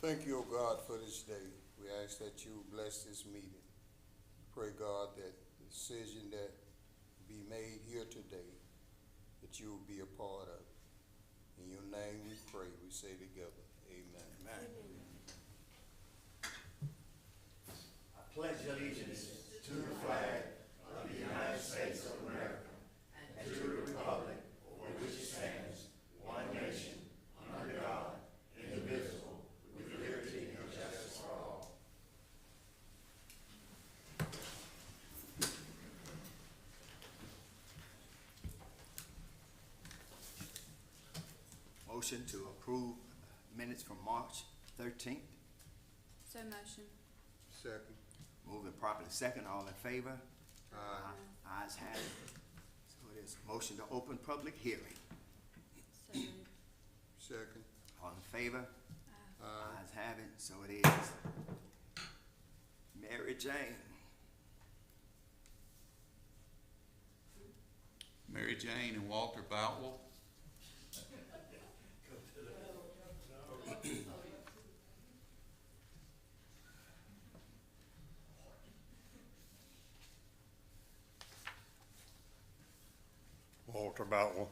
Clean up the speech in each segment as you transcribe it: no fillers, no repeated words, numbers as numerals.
Thank you, O God, for this day. We ask that you bless this meeting. Pray, God, that the decision that be made here today, that you will be a part of. In your name we pray, we say together, amen. Amen. I pledge allegiance to the flag of the United States of America and to the republic for which it stands, one nation, under God, indivisible, with liberty and justice for all. Motion to approve minutes from March 13th. So motion. Second. Moving properly second, all in favor? Aye. Ayes have it. So it is motion to open public hearing. So moved. Second. All in favor? Aye. Ayes have it, so it is. Mary Jane. Mary Jane and Walter Boutwell. Walter Boutwell.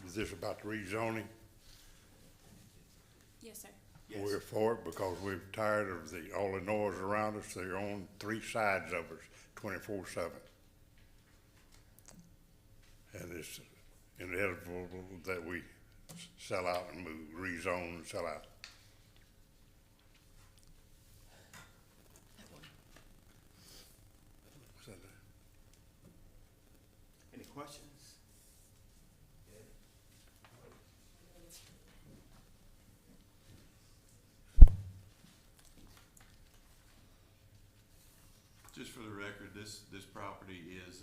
Is this about the rezoning? Yes, sir. Yes. We're for it because we're tired of all the noise around us. They're on three sides of us, 24/7. And it's inevitable that we sell out and move, rezone and sell out. Any questions? Just for the record, this property is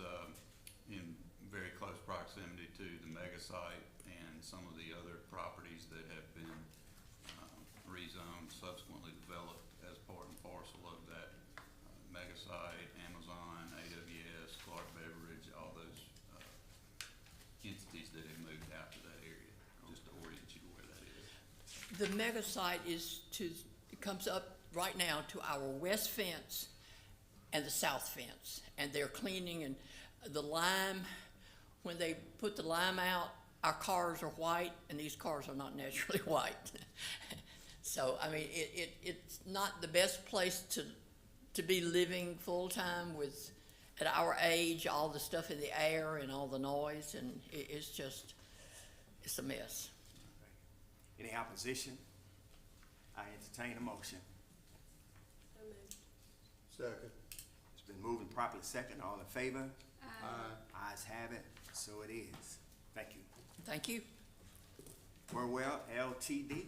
in very close proximity to the mega site and some of the other properties that have been rezoned, subsequently developed as part and parcel of that mega site, Amazon, AWS, Clark Beverage, all those entities that have moved out to that area, just to orient you to where that is. The mega site it comes up right now to our west fence and the south fence. And they're cleaning, and the lime, when they put the lime out, our cars are white, and these cars are not naturally white. So, I mean, it's not the best place to be living full-time with, at our age, all the stuff in the air and all the noise, and it's a mess. Any opposition? I entertain a motion. So moved. Second. It's been moved and properly second, all in favor? Aye. Ayes have it, so it is. Thank you. Thank you. Burwell LTD.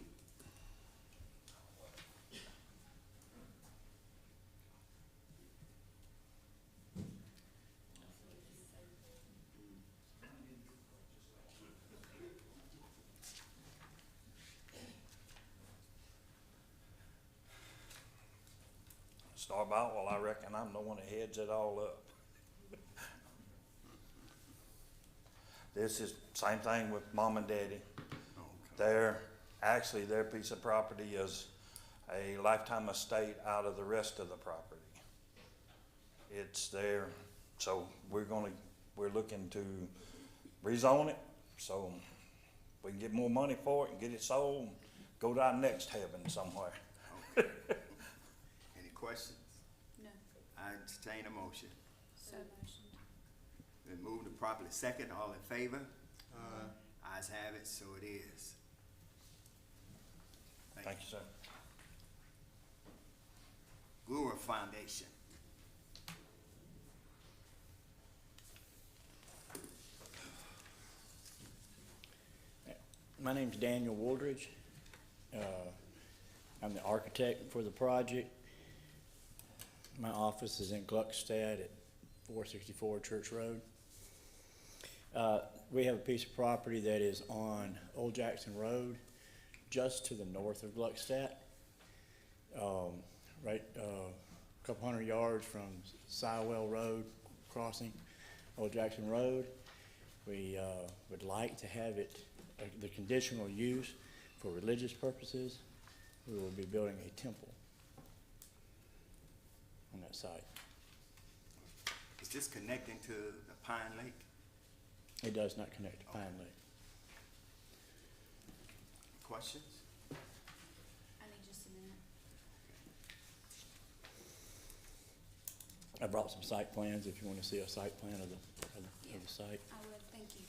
Start out, well, I reckon I'm the one that heads it all up. This is same thing with mom and daddy. Their piece of property is a lifetime estate out of the rest of the property. It's there, so we're looking to rezone it, so we can get more money for it and get it sold, and go to our next heaven somewhere. Any questions? No. I entertain a motion. So motion. Been moved and properly second, all in favor? Aye. Ayes have it, so it is. Thank you, sir. Gura Foundation. My name's Daniel Wooldridge. I'm the architect for the project. My office is in Gluckstadt at 464 Church Road. We have a piece of property that is on Old Jackson Road, just to the north of Gluckstadt. Right, a couple hundred yards from Sywell Road crossing Old Jackson Road. We would like to have it the conditional use for religious purposes, we will be building a temple on that site. Is this connecting to the Pine Lake? It does not connect to Pine Lake. Questions? I need just a minute. I brought some site plans if you want to see a site plan of the site. I would, thank you.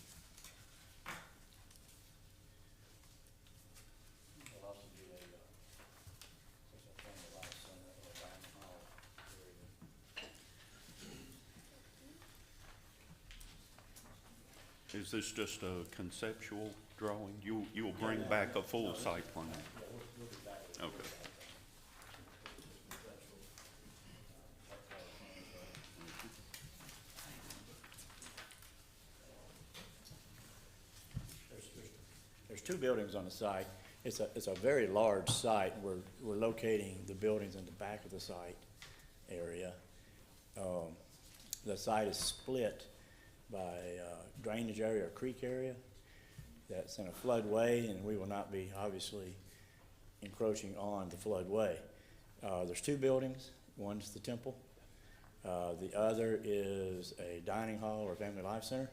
Is this just a conceptual drawing? You'll bring back a full site plan? Okay. There's two buildings on the site. It's a very large site. We're locating the buildings in the back of the site area. The site is split by drainage area or creek area that's in a floodway, and we will not be obviously encroaching on the floodway. There's two buildings. One's the temple. The other is a dining hall or family life center.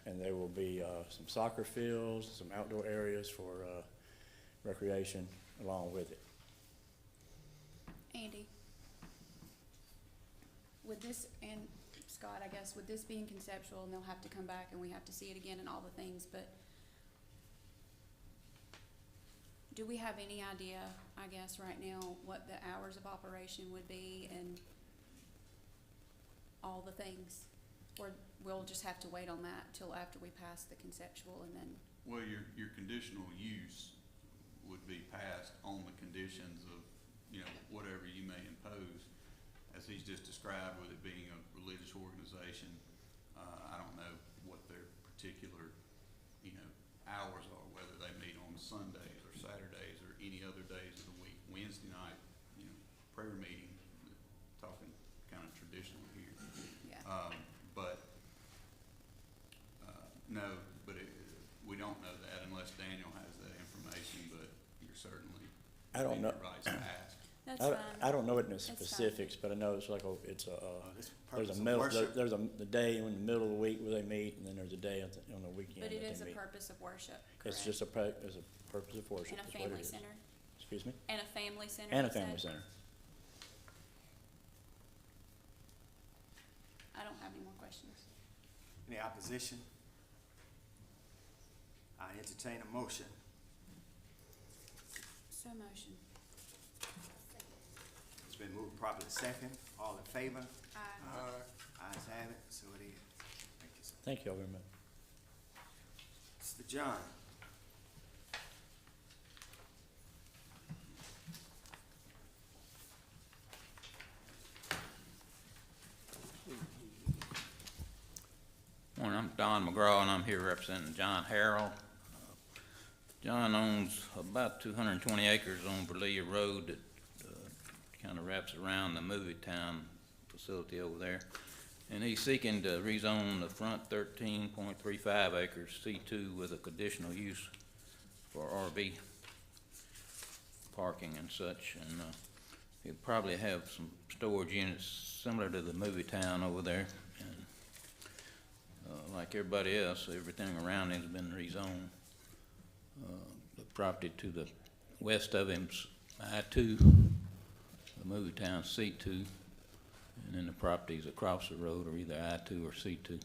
And there will be some soccer fields, some outdoor areas for recreation along with it. Andy, would this, and Scott, I guess, with this being conceptual, and they'll have to come back and we have to see it again and all the things, but do we have any idea, I guess, right now, what the hours of operation would be and all the things? Or we'll just have to wait on that till after we pass the conceptual and then, Well, your conditional use would be passed on the conditions of, whatever you may impose. As he's just described, with it being a religious organization, I don't know what their particular, hours are, whether they meet on Sundays or Saturdays or any other days of the week. Wednesday night, prayer meeting, talking kind of traditional here. yeah. No, but we don't know that unless Daniel has that information, but you're certainly I don't know. within your rights to ask. That's I fine. don't know it in the That's fine. specifics, but I know it's like This there's purpose a of middle, worship. there's the day in the middle of the week where they meet, and then there's a day on the weekend But that it is they a meet. purpose of worship, It's correct? just it's a purpose of worship. And a is what it family is. center? Excuse me? And a family center? And a you said? family center. I don't have any more questions. Any opposition? I entertain a motion. So motion. It's been moved properly second. All in favor? Aye. Ayes have it, so it is. Thank you, sir. Thank you all very much. Mr. John. Morning, I'm Don McGraw, and I'm here representing John Harrell. John owns about 220 acres on Verleia Road that kind of wraps around the movie town facility over there. And he's seeking to rezone the front 13.35 acres C2 with a conditional use for RV parking and such. And he'll probably have some storage units similar to the movie town over there. And like everybody else, everything around him's been rezoned. The property to the west of him's I-2, the movie town C2, and then the properties across the road are either I-2 or C2.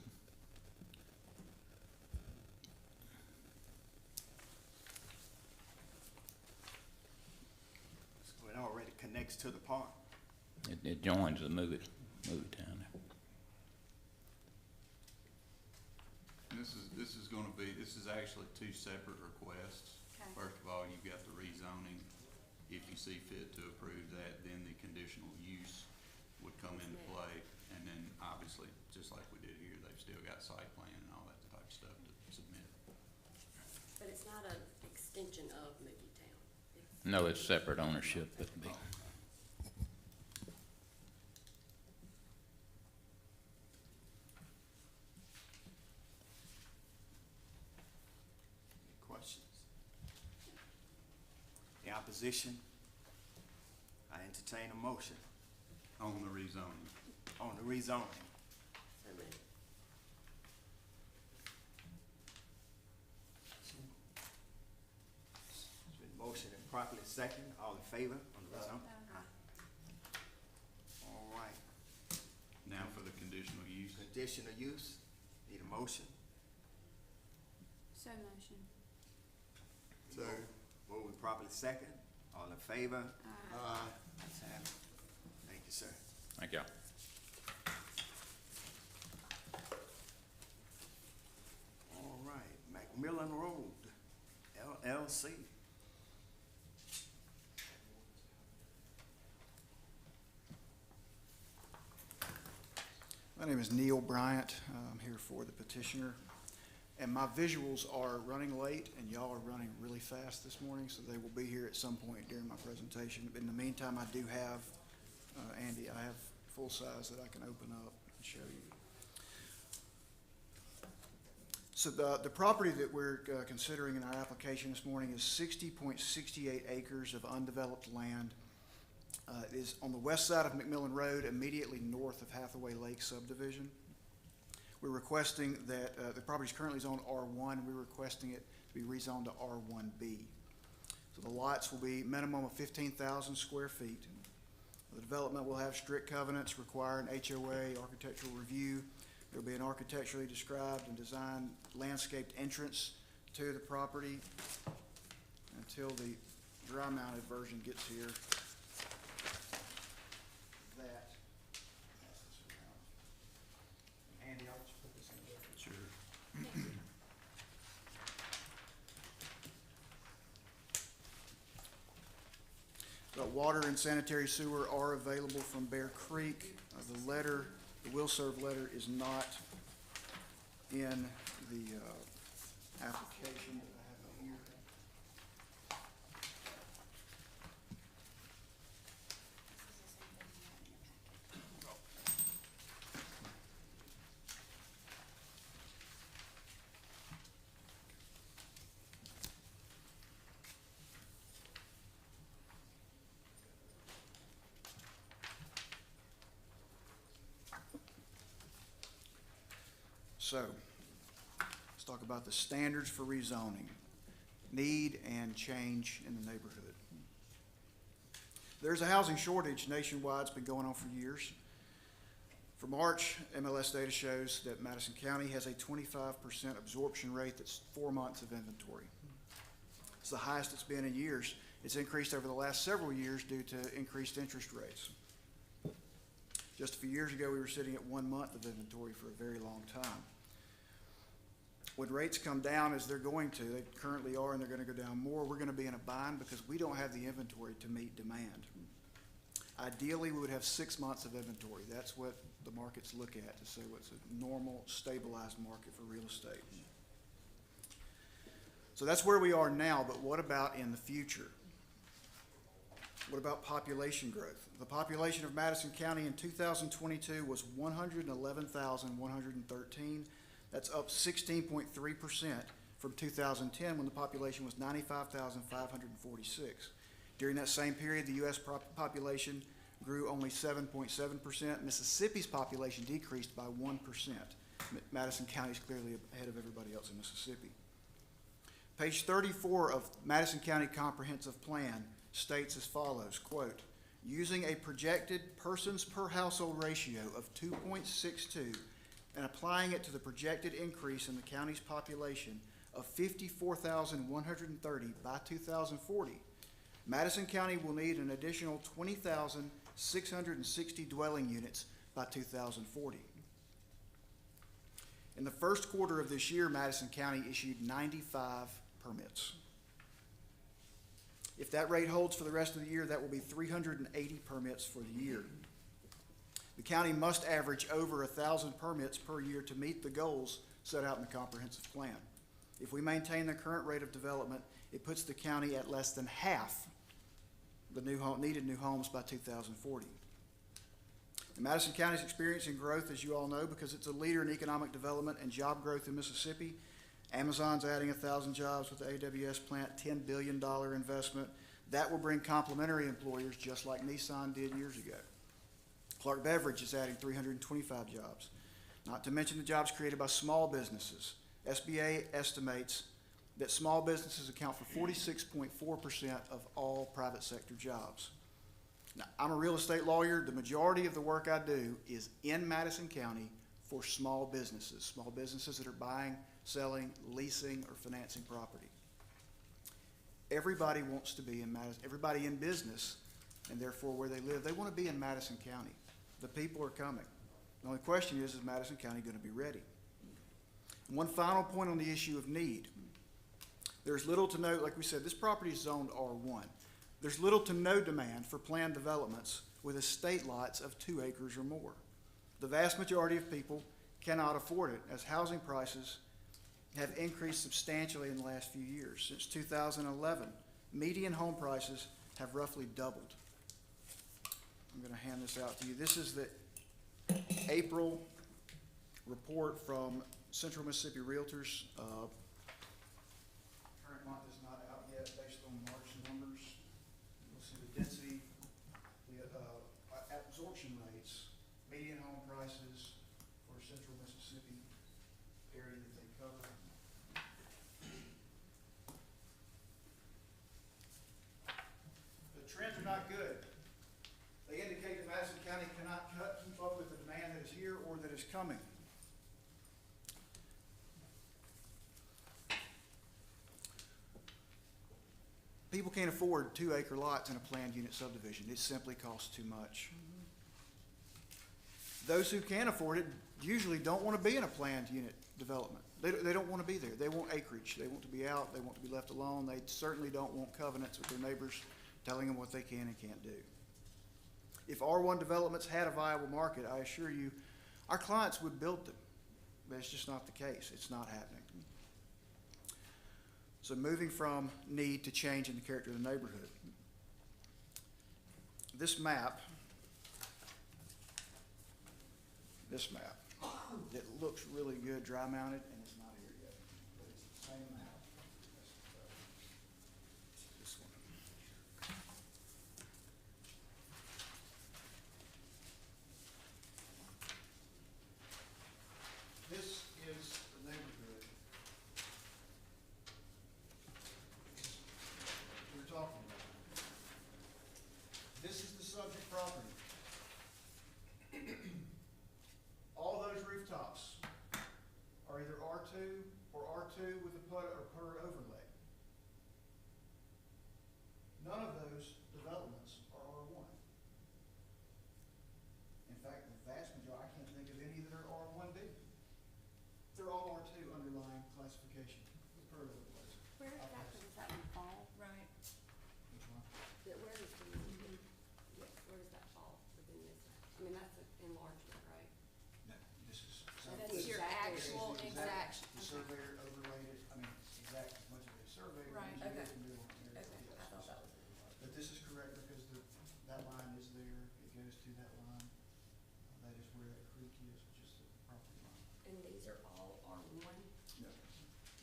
So it already connects to the park. It joins the movie town. This is actually two separate requests. Okay. First of all, you've got the rezoning. If you see fit to approve that, then the conditional use would come into play. And then obviously, just like we did here, they've still got site plan and all that type of stuff to submit. But it's not an extension of Movie Town. No, it's separate ownership. It'd be. opposition? I entertain a motion On the rezoning. on the rezoning. So moved. It's been motioned and properly second. All in favor on the rezoning? All right. Now for the conditional use. Conditional use, need a motion? So motion. Moving properly second. All in favor? Aye. Ayes have it. Thank you, sir. Thank you. All right, Macmillan Road, LLC. My name is Neil Bryant. I'm here for the petitioner. And my visuals are running late, and y'all are running really fast this morning, so they will be here at some point during my presentation. But in the meantime, I do have, Andy, I have full size that I can open up and show you. So the property that we're considering in our application this morning is 60.68 acres of undeveloped land. It is on the west side of McMillan Road, immediately north of Hathaway Lake subdivision. We're requesting that, the property is currently zoned R1, we're requesting it to be rezoned to R1B. So the lots will be minimum of 15,000 square feet. The development will have strict covenants, require an HOA, architectural review. There will be an architecturally described and designed landscaped entrance to the property until the dry mounted version gets here. That. Pass this around. Andy, I'll just put this in there. Sure. Water and sanitary sewer are available from Bear Creek. The letter, the will serve letter is not in the application that I have here. So, let's talk about the standards for rezoning, need and change in the neighborhood. There's a housing shortage nationwide. It's been going on for years. For March, MLS data shows that Madison County has a 25% absorption rate that's 4 months of inventory. It's the highest it's been in years. It's increased over the last several years due to increased interest rates. Just a few years ago, we were sitting at 1 month of inventory for a very long time. When rates come down, as they're going to, they currently are, and they're going to go down more, we're going to be in a bind because we don't have the inventory to meet demand. Ideally, we would have 6 months of inventory. That's what the markets look at to say what's a normal, stabilized market for real estate. So that's where we are now, but what about in the future? What about population growth? The population of Madison County in 2022 was 111,113. That's up 16.3% from 2010 when the population was 95,546. During that same period, the U.S. population grew only 7.7%. Mississippi's population decreased by 1%. Madison County is clearly ahead of everybody else in Mississippi. Page 34 of Madison County Comprehensive Plan states as follows, quote, using a projected persons per household ratio of 2.62 and applying it to the projected increase in the county's population of 54,130 by 2040, Madison County will need an additional 20,660 dwelling units by 2040. In the first quarter of this year, Madison County issued 95 permits. If that rate holds for the rest of the year, that will be 380 permits for the year. The county must average over 1,000 permits per year to meet the goals set out in the comprehensive plan. If we maintain the current rate of development, it puts the county at less than half the needed new homes by 2040. And Madison County is experiencing growth, as you all know, because it's a leader in economic development and job growth in Mississippi. Amazon's adding 1,000 jobs with the AWS plant, $10 billion investment. That will bring complementary employers just like Nissan did years ago. Clark Beverage is adding 325 jobs, not to mention the jobs created by small businesses. SBA estimates that small businesses account for 46.4% of all private sector jobs. Now, I'm a real estate lawyer. The majority of the work I do is in Madison County for small businesses that are buying, selling, leasing, or financing property. Everybody wants to be in Madison, everybody in business, and therefore where they live, they want to be in Madison County. The people are coming. The only question is Madison County going to be ready? And one final point on the issue of need. There's little to no, like we said, this property is zoned R1. There's little to no demand for planned developments with estate lots of 2 acres or more. The vast majority of people cannot afford it, as housing prices have increased substantially in the last few years. Since 2011, median home prices have roughly doubled. I'm going to hand this out to you. This is the April report from Central Mississippi Realtors. Current month is not out yet based on March numbers. You'll see the density, the absorption rates, median home prices for Central Mississippi area that they cover. The trends are not good. They indicate that Madison County cannot keep up with the demand that is here or that is coming. People can't afford 2-acre lots in a planned unit subdivision. It simply costs too much. Those who can afford it usually don't want to be in a planned unit development. They don't want to be there. They want acreage. They want to be out. They want to be left alone. They certainly don't want covenants with their neighbors telling them what they can and can't do. If R1 developments had a viable market, I assure you, our clients would build them. But it's just not the case. It's not happening. So moving from need to change in the character of the neighborhood. This map, it looks really good dry mounted, and it's not here yet, but it's the same map. This one. This is the neighborhood we're talking about. This is the subject property. All those rooftops are either R2 or R2 with a PUD or PUD overlay. None of those developments are R1. In fact, the vast majority, I can't think of any that are R1B. They're all R2 underlying classification with PUD overlays. Where exactly does that one fall? Right. Which one? Where does the, yes, where does that fall within this? I mean, that's an enlargement, right? No, this is. That's this is- your actual this is exact- The surveyor overlaid it, I mean, exact as much as a surveyor. Right, engineer okay. can do on here. Okay, Yes, I thought that was. But this is correct because that line is there, it goes to that line. That is where that creek is, which is the property line. And these are all R1? No,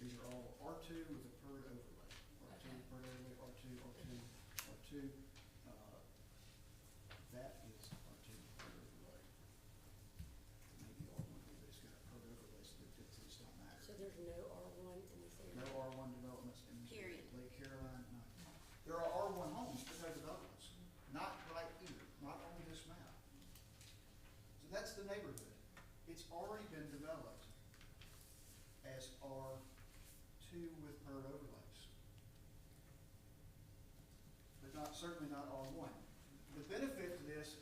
these are all R2 with a PUD overlay. R2, Okay. PUD overlay, R2, R2. That is R2 PUD overlay. Maybe R1, but it's got a PUD overlay, so the distance don't matter. So there's no R1 in this area? No R1 developments in this area. Period. Lake Caroline, no. There are R1 homes, but no developments. Not right here, not on this map. So that's the neighborhood. It's already been developed as R2 with PUD overlays. But certainly not R1. The benefit to this,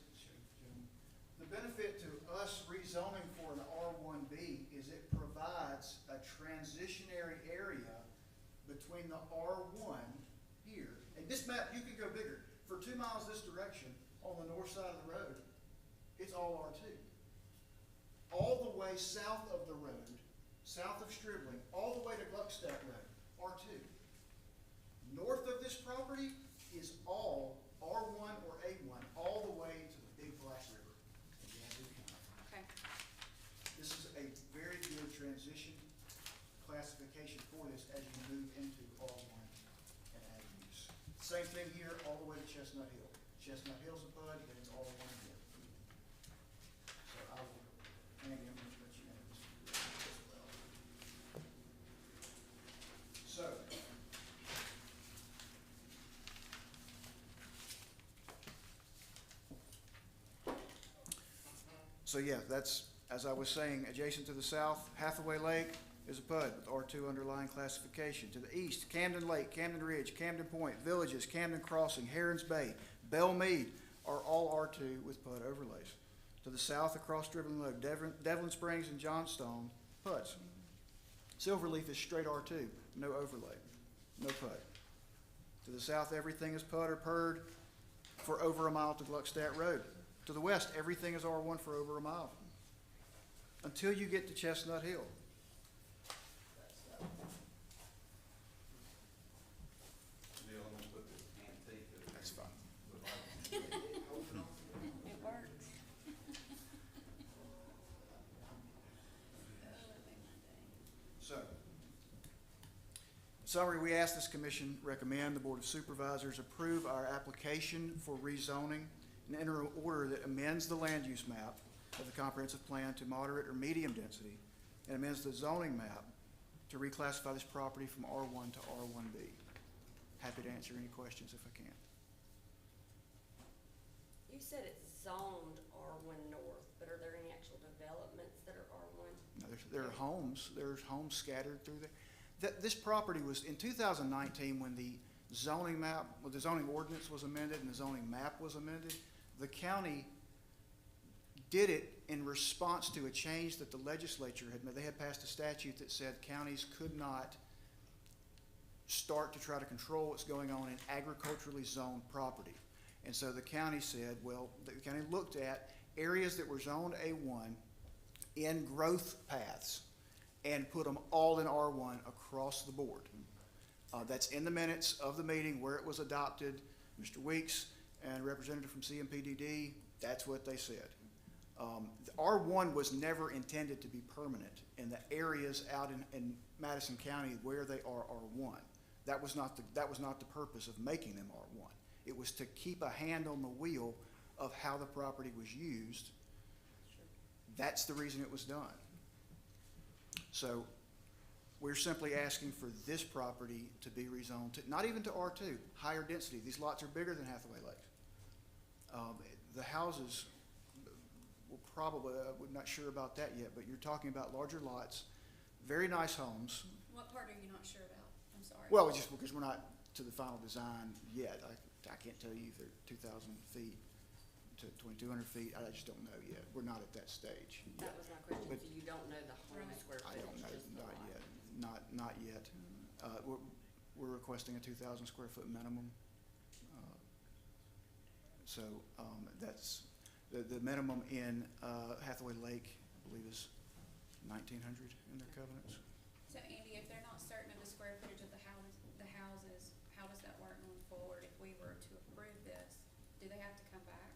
the benefit to us rezoning for an R1B is it provides a transitionary area between the R1 here. And this map, you could go bigger. For 2 miles this direction, on the north side of the road, it's all R2. All the way south of the road, south of Stribling, all the way to Gluckstadt Road, R2. North of this property is all R1 or A1, all the way to the Big Black River in Yazoo County. Okay. This is a very good transition classification for this as you move into R1 and ag use. Same thing here, all the way to Chestnut Hill. Chestnut Hill's a PUD, then it's all one here. So I will hand him and let you know this as well. So yeah, that's, as I was saying, adjacent to the south, Hathaway Lake is a PUD with R2 underlying classification. To the east, Camden Lake, Camden Ridge, Camden Point, Villages, Camden Crossing, Herons Bay, Belle Meade are all R2 with PUD overlays. To the south, across Dribbling Low, Devlin Springs and Johnstone, PUDs. Silverleaf is straight R2, no overlay, no PUD. To the south, everything is PUD or PURD for over a mile to Gluckstadt Road. To the west, everything is R1 for over a mile, until you get to Chestnut Hill. That's fine. It works. So, in summary, we ask this commission recommend the Board of Supervisors approve our application for rezoning and enter an order that amends the land use map of the comprehensive plan to moderate or medium density and amends the zoning map to reclassify this property from R1 to R1B. Happy to answer any questions if I can. You said it's zoned R1 North, but are there any actual developments that are R1? Now, there are homes, there's homes scattered through there. This property was, in 2019, when the zoning map, when the zoning ordinance was amended and the zoning map was amended, the county did it in response to a change that the legislature had made. They had passed a statute that said counties could not start to try to control what's going on in agriculturally zoned property. And so the county said, well, the county looked at areas that were zoned A1 in growth paths and put them all in R1 across the board. That's in the minutes of the meeting where it was adopted. Mr. Weeks and representative from CMPDD, that's what they said. R1 was never intended to be permanent in the areas out in Madison County where they are R1. That was not the purpose of making them R1. It was to keep a hand on the wheel of how the property was used. That's the reason it was done. So we're simply asking for this property to be rezoned to, not even to R2, higher density. These lots are bigger than Hathaway Lakes. The houses will probably, we're not sure about that yet, but you're talking about larger lots, very nice homes. What part are you not sure about? I'm sorry. Well, it's just because we're not to the final design yet. I can't tell you if they're 2,000 feet to 2,200 feet. I just don't know yet. We're not at that stage yet. That was my question, But so you don't know the home Right. square I footage? don't know, just the not lot. yet, not yet. We're requesting a 2,000 square foot minimum. So that's, the minimum in Hathaway Lake, I believe, is 1,900 in their covenants. So Andy, if they're not certain of the square footage of the houses, how does that work going forward? If we were to approve this, do they have to come back?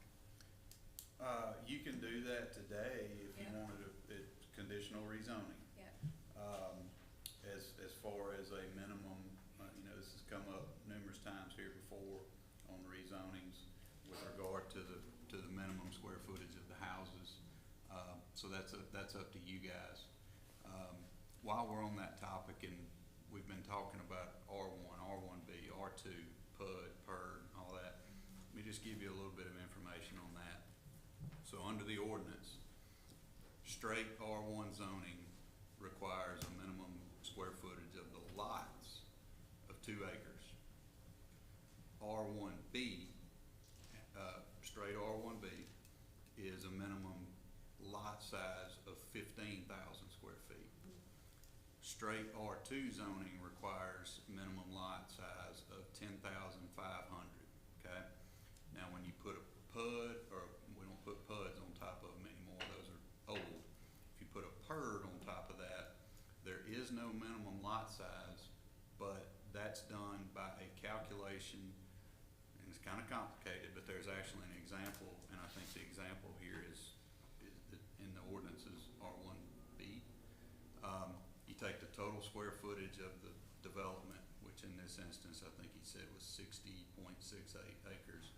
You can do that today if you Yeah. wanted it's conditional rezoning. Yeah. As far as a minimum, this has come up numerous times here before on rezonings with regard to the minimum square footage of the houses. So that's up to you guys. While we're on that topic, and we've been talking about R1, R1B, R2, PUD, PURD, all that, let me just give you a little bit of information on that. So under the ordinance, straight R1 zoning requires a minimum square footage of the lots of 2 acres. R1B, straight R1B, is a minimum lot size of 15,000 square feet. Straight R2 zoning requires minimum lot size of 10,500, okay? Now, when you put a PUD, or we don't put PUDs on top of them anymore, those are old. If you put a PURD on top of that, there is no minimum lot size, but that's done by a calculation, and it's kind of complicated, but there's actually an example, and I think the example here is in the ordinances R1B. You take the total square footage of the development, which in this instance, I think he said was 60.68 acres.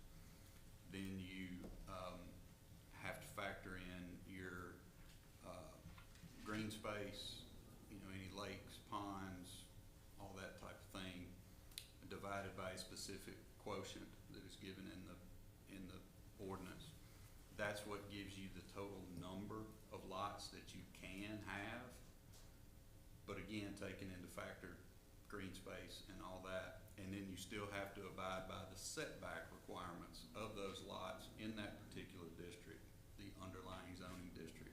Then you, have to factor in your, green space, you know, any lakes, ponds, all that type of thing, divided by a specific quotient that is given in the ordinance. That's what gives you the total number of lots that you can have. But again, taking into factor green space and all that, and then you still have to abide by the setback requirements of those lots in that particular district, the underlying zoning district.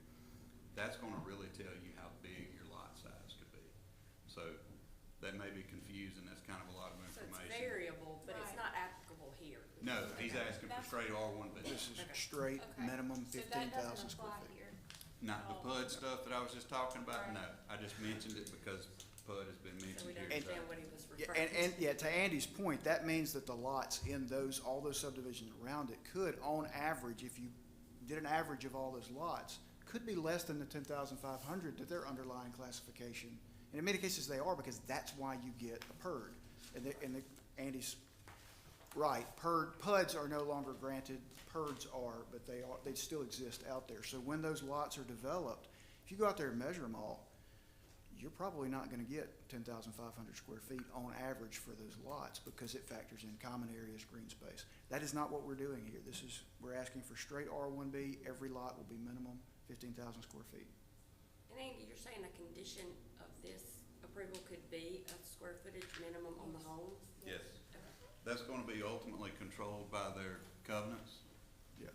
That's gonna really tell you how big your lot size could be. So that may be confusing, that's kind of a lot of So information. it's variable, but it's Right. not applicable here. No, he's asking for straight R1B. This is Okay. straight Okay. minimum So 15,000 that doesn't square apply feet. here. Not the PUD stuff that I was just talking about, Right. no. I just mentioned it because PUD has been So mentioned we here don't today. understand what he was Yeah, referring to. and, yeah, to Andy's point, that means that the lots in those, all those subdivisions around it could, on average, if you did an average of all those lots, could be less than the 10,500 that their underlying classification. And in many cases, they are, because that's why you get a PUD. Andy's right, PUDs are no longer granted, PURDs are, but they still exist out there. So when those lots are developed, if you go out there and measure them all, you're probably not gonna get 10,500 square feet on average for those lots, because it factors in common areas, green space. That is not what we're doing here. We're asking for straight R1B. Every lot will be minimum 15,000 square feet. And Andy, you're saying a condition of this approval could be a square footage minimum on the homes? Yes. Okay. That's gonna be ultimately controlled by their covenants. Yeah.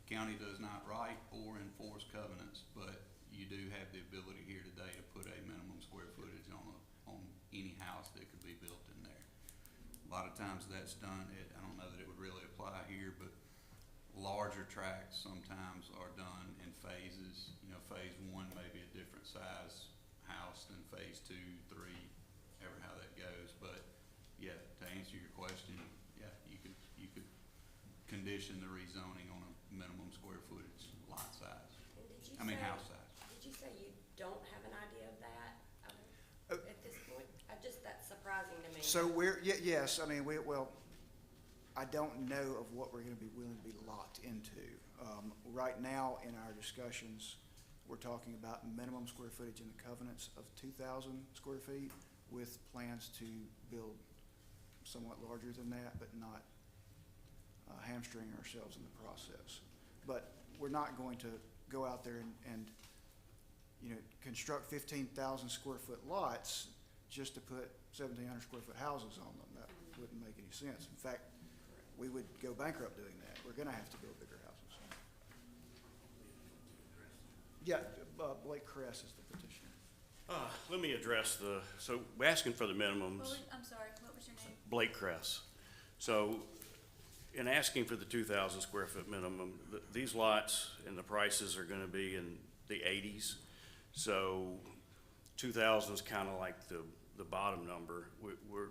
County does not write or enforce covenants, but you do have the ability here today to put a minimum square footage on any house that could be built in there. A lot of times that's done, I don't know that it would really apply here, but larger tracts sometimes are done in phases. You know, phase one may be a different size house than phase 2, 3, ever how that goes. But yeah, to answer your question, yeah, you could condition the rezoning on a minimum square footage lot size. And did you I mean, say- house size. Did you say you don't have an idea of that Oh. at this point? That's surprising to me. So yes, I mean, I don't know of what we're gonna be willing to be locked into. Right now, in our discussions, we're talking about minimum square footage in the covenants of 2,000 square feet, with plans to build somewhat larger than that, but not hamstring ourselves in the process. But we're not going to go out there and construct 15,000 square foot lots just to put 1,700 square foot houses on them. That wouldn't make any sense. In fact, we would go bankrupt doing that. We're gonna have to build bigger houses. Yeah, Blake Kress is the petitioner. Let me address so we're asking for the minimums. I'm sorry, what was your name? Blake Kress. So in asking for the 2,000 square foot minimum, these lots and the prices are gonna be in the 80s. So 2,000 is kind of like the bottom number. We're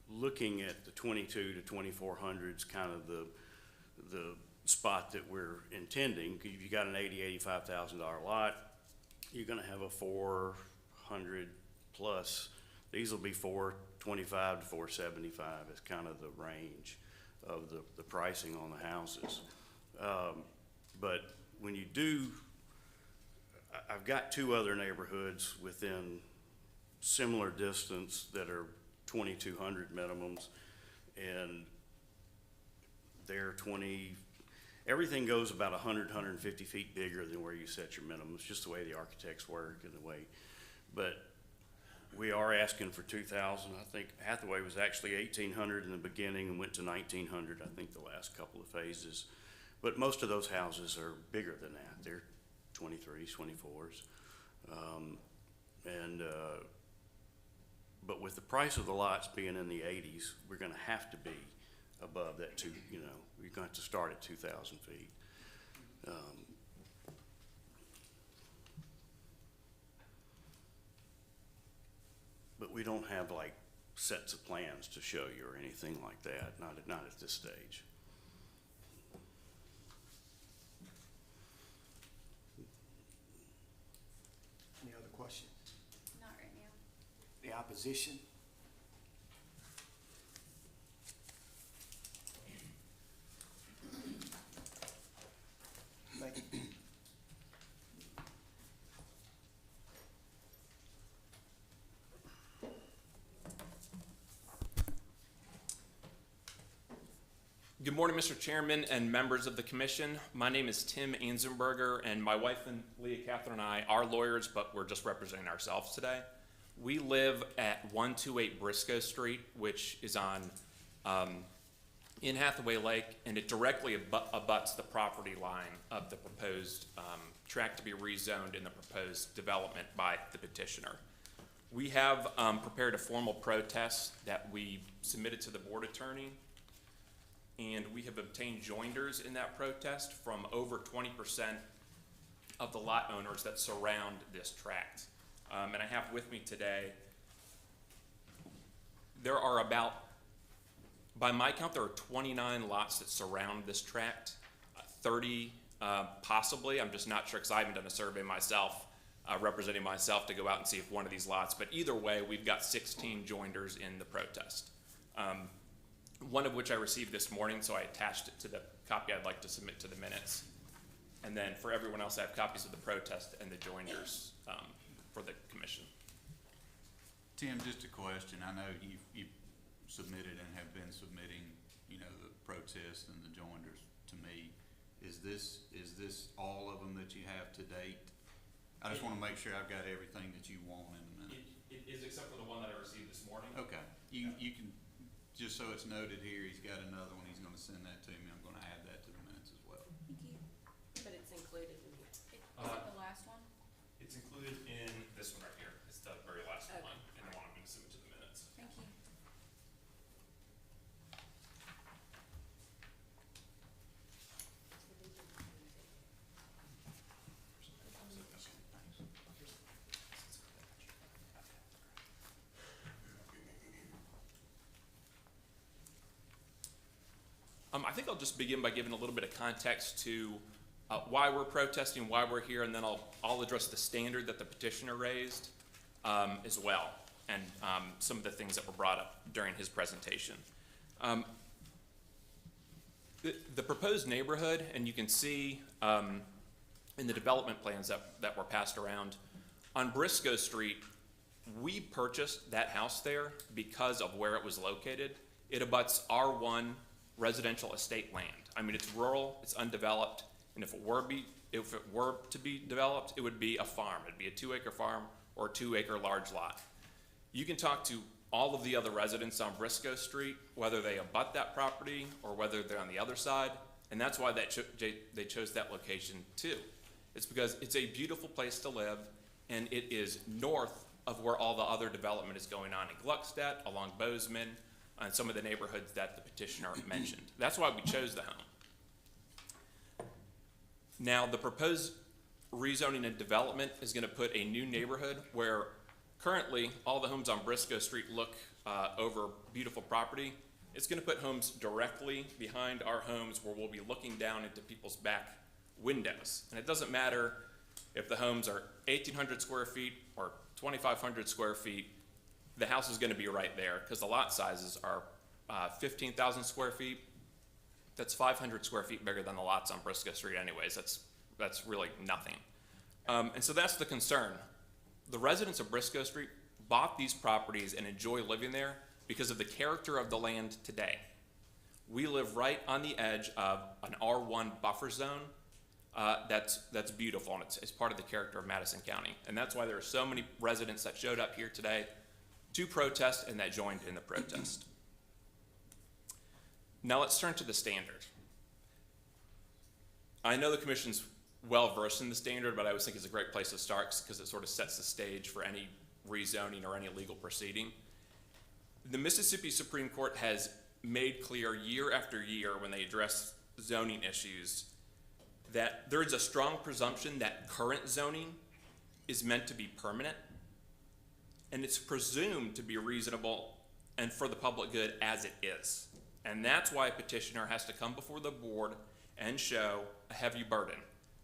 looking at the 22 to 2,400s, kind of the spot that we're intending. If you got an $80,000, $85,000 lot, you're gonna have a 400 plus. These will be 425 to 475 is kind of the range of the pricing on the houses. But when you do, I've got two other neighborhoods within similar distance that are 2,200 minimums, and they're everything goes about 100, 150 feet bigger than where you set your minimums, just the way the architects work and the way. But we are asking for 2,000. I think Hathaway was actually 1,800 in the beginning and went to 1,900, I think, the last couple of phases. But most of those houses are bigger than that. They're 23s, 24s. But with the price of the lots being in the 80s, we're gonna have to be above that we're going to have to start at 2,000 feet. But we don't have like sets of plans to show you or anything like that, not at this stage. Any other questions? Not right now. The opposition? Good morning, Mr. Chairman and members of the commission. My name is Tim Anzenberger, and my wife and Leah Catherine and I are lawyers, but we're just representing ourselves today. We live at 128 Briscoe Street, which is on in Hathaway Lake, and it directly abuts the property line of the proposed tract to be rezoned in the proposed development by the petitioner. We have prepared a formal protest that we submitted to the board attorney, and we have obtained joinders in that protest from over 20% of the lot owners that surround this tract. And I have with me today, there are about, by my count, there are 29 lots that surround this tract, 30 possibly, I'm just not sure because I haven't done a survey myself, representing myself to go out and see if one of these lots, but either way, we've got 16 joinders in the protest. One of which I received this morning, so I attached it to the copy I'd like to submit to the minutes. And then for everyone else, I have copies of the protest and the joinders for the commission. Tim, just a question. I know you've submitted and have been submitting, you know, the protest and the joinders to me. Is this all of them that you have to date? I just want to make sure I've got everything that you want in a minute. It is, except for the one that I received this morning. Okay. You can, just so it's noted here, he's got another one. He's going to send that to me. I'm going to add that to the minutes as well. Thank you. But it's included in here. Is it the last one? It's included in this one right here. It's the very last Okay. one, and the one I'm going to submit to the minutes. Thank you. I think I'll just begin by giving a little bit of context to why we're protesting, why we're here, and then I'll address the standard that the petitioner raised as well, and some of the things that were brought up during his presentation. The proposed neighborhood, and you can see in the development plans that were passed around, on Briscoe Street, we purchased that house there because of where it was located. It abuts R1 residential estate land. I mean, it's rural, it's undeveloped, and if it were to be developed, it would be a farm. It'd be a 2-acre farm or a 2-acre large lot. You can talk to all of the other residents on Briscoe Street, whether they abut that property or whether they're on the other side, and that's why they chose that location too. It's because it's a beautiful place to live, and it is north of where all the other development is going on in Gluckstadt, along Bozeman, and some of the neighborhoods that the petitioner mentioned. That's why we chose the home. Now, the proposed rezoning and development is going to put a new neighborhood where currently all the homes on Briscoe Street look over beautiful property. It's going to put homes directly behind our homes where we'll be looking down into people's back windows. And it doesn't matter if the homes are 1,800 square feet or 2,500 square feet, the house is going to be right there because the lot sizes are 15,000 square feet. That's 500 square feet bigger than the lots on Briscoe Street anyways. That's really nothing. And so that's the concern. The residents of Briscoe Street bought these properties and enjoy living there because of the character of the land today. We live right on the edge of an R1 buffer zone that's beautiful, and it's part of the character of Madison County. And that's why there are so many residents that showed up here today to protest and that joined in the protest. Now let's turn to the standard. I know the commission's well versed in the standard, but I always think it's a great place to start because it sort of sets the stage for any rezoning or any legal proceeding. The Mississippi Supreme Court has made clear year after year when they address zoning issues that there is a strong presumption that current zoning is meant to be permanent, and it's presumed to be reasonable and for the public good as it is. And that's why a petitioner has to come before the board and show a heavy burden.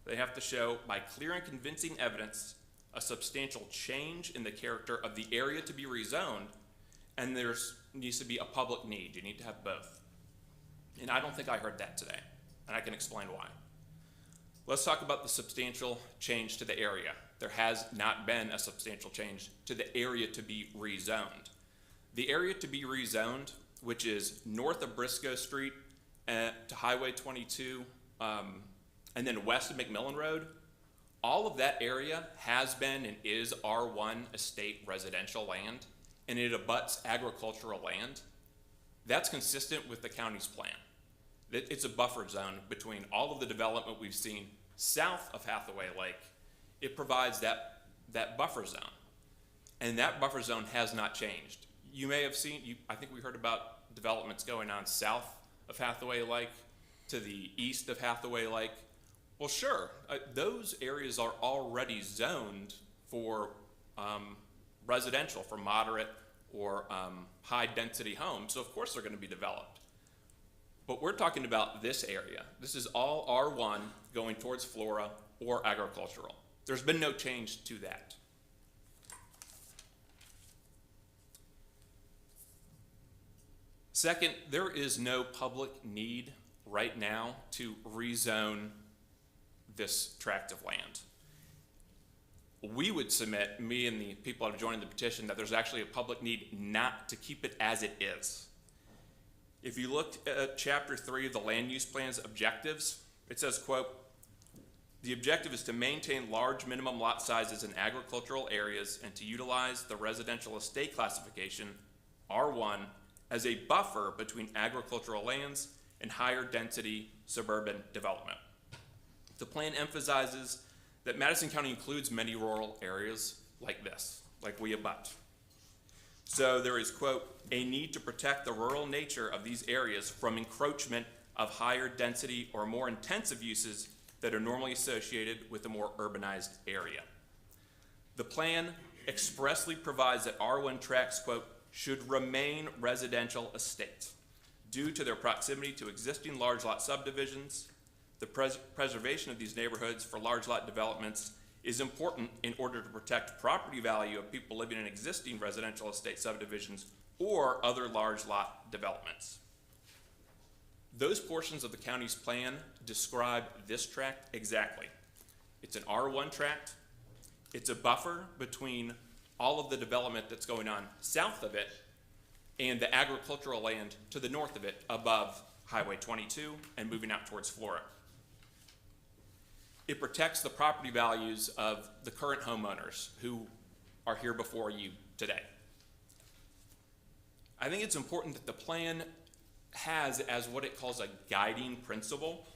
They have to show by clear and convincing evidence a substantial change in the character of the area to be rezoned, and there needs to be a public need. You need to have both. And I don't think I heard that today, and I can explain why. Let's talk about the substantial change to the area. There has not been a substantial change to the area to be rezoned. The area to be rezoned, which is north of Briscoe Street to Highway 22, and then west of McMillan Road, all of that area has been and is R1 estate residential land, and it abuts agricultural land. That's consistent with the county's plan. It's a buffer zone between all of the development we've seen south of Hathaway Lake. It provides that buffer zone, and that buffer zone has not changed. You may have seen, I think we heard about developments going on south of Hathaway Lake to the east of Hathaway Lake. Well, sure, those areas are already zoned for residential, for moderate or high-density homes, so of course they're going to be developed. But we're talking about this area. This is all R1 going towards Flora or agricultural. There's been no change to that. Second, there is no public need right now to rezone this tract of land. We would submit, me and the people that have joined the petition, that there's actually a public need not to keep it as it is. If you look at Chapter 3 of the Land Use Plan's objectives, it says, quote, "The objective is to maintain large minimum lot sizes in agricultural areas and to utilize the residential estate classification, R1, as a buffer between agricultural lands and higher density suburban development." The plan emphasizes that Madison County includes many rural areas like this, like we abut. So there is, quote, "a need to protect the rural nature of these areas from encroachment of higher density or more intensive uses that are normally associated with a more urbanized area." The plan expressly provides that R1 tracts, quote, "should remain residential estates due to their proximity to existing large lot subdivisions. The preservation of these neighborhoods for large lot developments is important in order to protect property value of people living in existing residential estate subdivisions or other large lot developments." Those portions of the county's plan describe this tract exactly. It's an R1 tract. It's a buffer between all of the development that's going on south of it and the agricultural land to the north of it above Highway 22 and moving out towards Flora. It protects the property values of the current homeowners who are here before you today. I think it's important that the plan has as what it calls a guiding principle,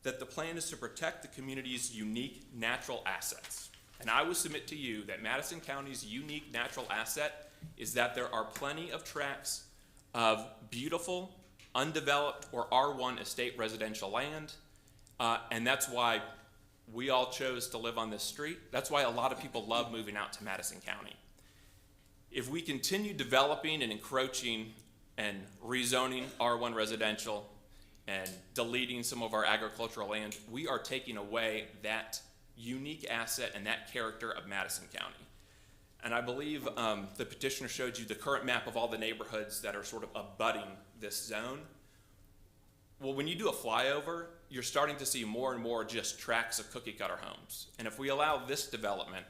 that the plan is to protect the community's unique natural assets. And I would submit to you that Madison County's unique natural asset is that there are plenty of tracts of beautiful, undeveloped, or R1 estate residential land. And that's why we all chose to live on this street. That's why a lot of people love moving out to Madison County. If we continue developing and encroaching and rezoning R1 residential and deleting some of our agricultural land, we are taking away that unique asset and that character of Madison County. And I believe the petitioner showed you the current map of all the neighborhoods that are sort of abutting this zone. Well, when you do a flyover, you're starting to see more and more just tracts of cookie cutter homes. And if we allow this development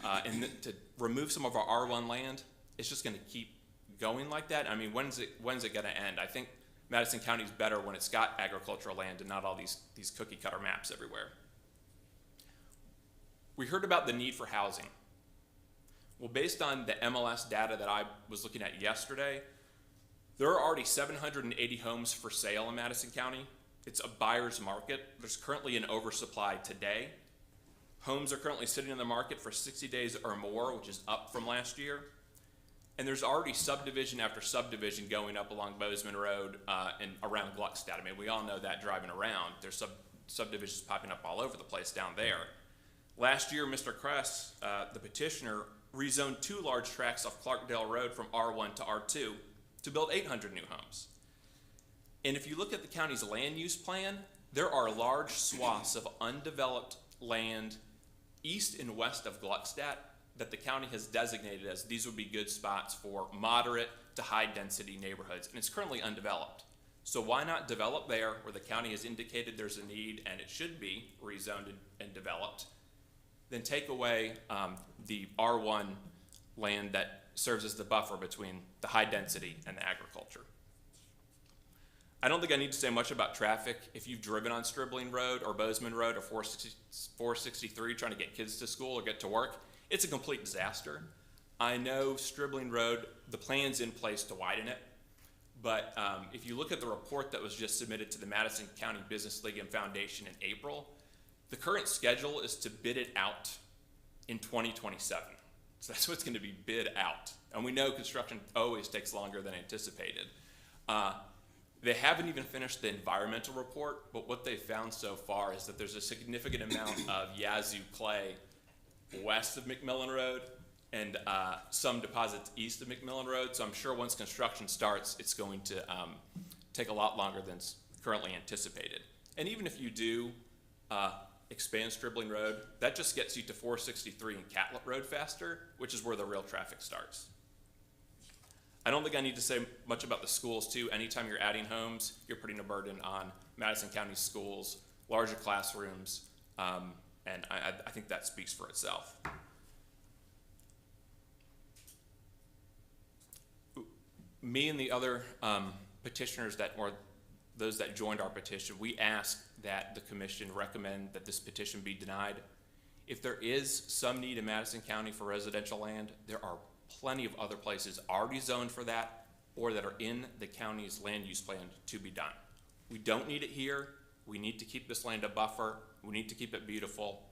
to remove some of our R1 land, it's just going to keep going like that. I mean, when's it going to end? I think Madison County's better when it's got agricultural land and not all these cookie cutter maps everywhere. We heard about the need for housing. Well, based on the MLS data that I was looking at yesterday, there are already 780 homes for sale in Madison County. It's a buyer's market. There's currently an oversupply today. Homes are currently sitting in the market for 60 days or more, which is up from last year. And there's already subdivision after subdivision going up along Bozeman Road and around Gluckstadt. I mean, we all know that driving around. There's subdivisions popping up all over the place down there. Last year, Mr. Kress, the petitioner, rezoned 2 large tracts off Clarkdale Road from R1 to R2 to build 800 new homes. And if you look at the county's land use plan, there are large swaths of undeveloped land east and west of Gluckstadt that the county has designated as these would be good spots for moderate to high density neighborhoods, and it's currently undeveloped. So why not develop there where the county has indicated there's a need and it should be rezoned and developed, then take away the R1 land that serves as the buffer between the high density and the agriculture. I don't think I need to say much about traffic. If you've driven on Stribling Road or Bozeman Road or 463 trying to get kids to school or get to work, it's a complete disaster. I know Stribling Road, the plan's in place to widen it, but if you look at the report that was just submitted to the Madison County Business League and Foundation in April, the current schedule is to bid it out in 2027. So that's what's going to be bid out. And we know construction always takes longer than anticipated. They haven't even finished the environmental report, but what they've found so far is that there's a significant amount of Yazoo clay west of McMillan Road and some deposits east of McMillan Road. So I'm sure once construction starts, it's going to take a lot longer than currently anticipated. And even if you do expand Stribling Road, that just gets you to 463 and Catlett Road faster, which is where the real traffic starts. I don't think I need to say much about the schools too. Anytime you're adding homes, you're putting a burden on Madison County schools, larger classrooms, and I think that speaks for itself. Me and the other petitioners or those that joined our petition, we asked that the commission recommend that this petition be denied. If there is some need in Madison County for residential land, there are plenty of other places already zoned for that or that are in the county's land use plan to be done. We don't need it here. We need to keep this land a buffer. We need to keep it beautiful.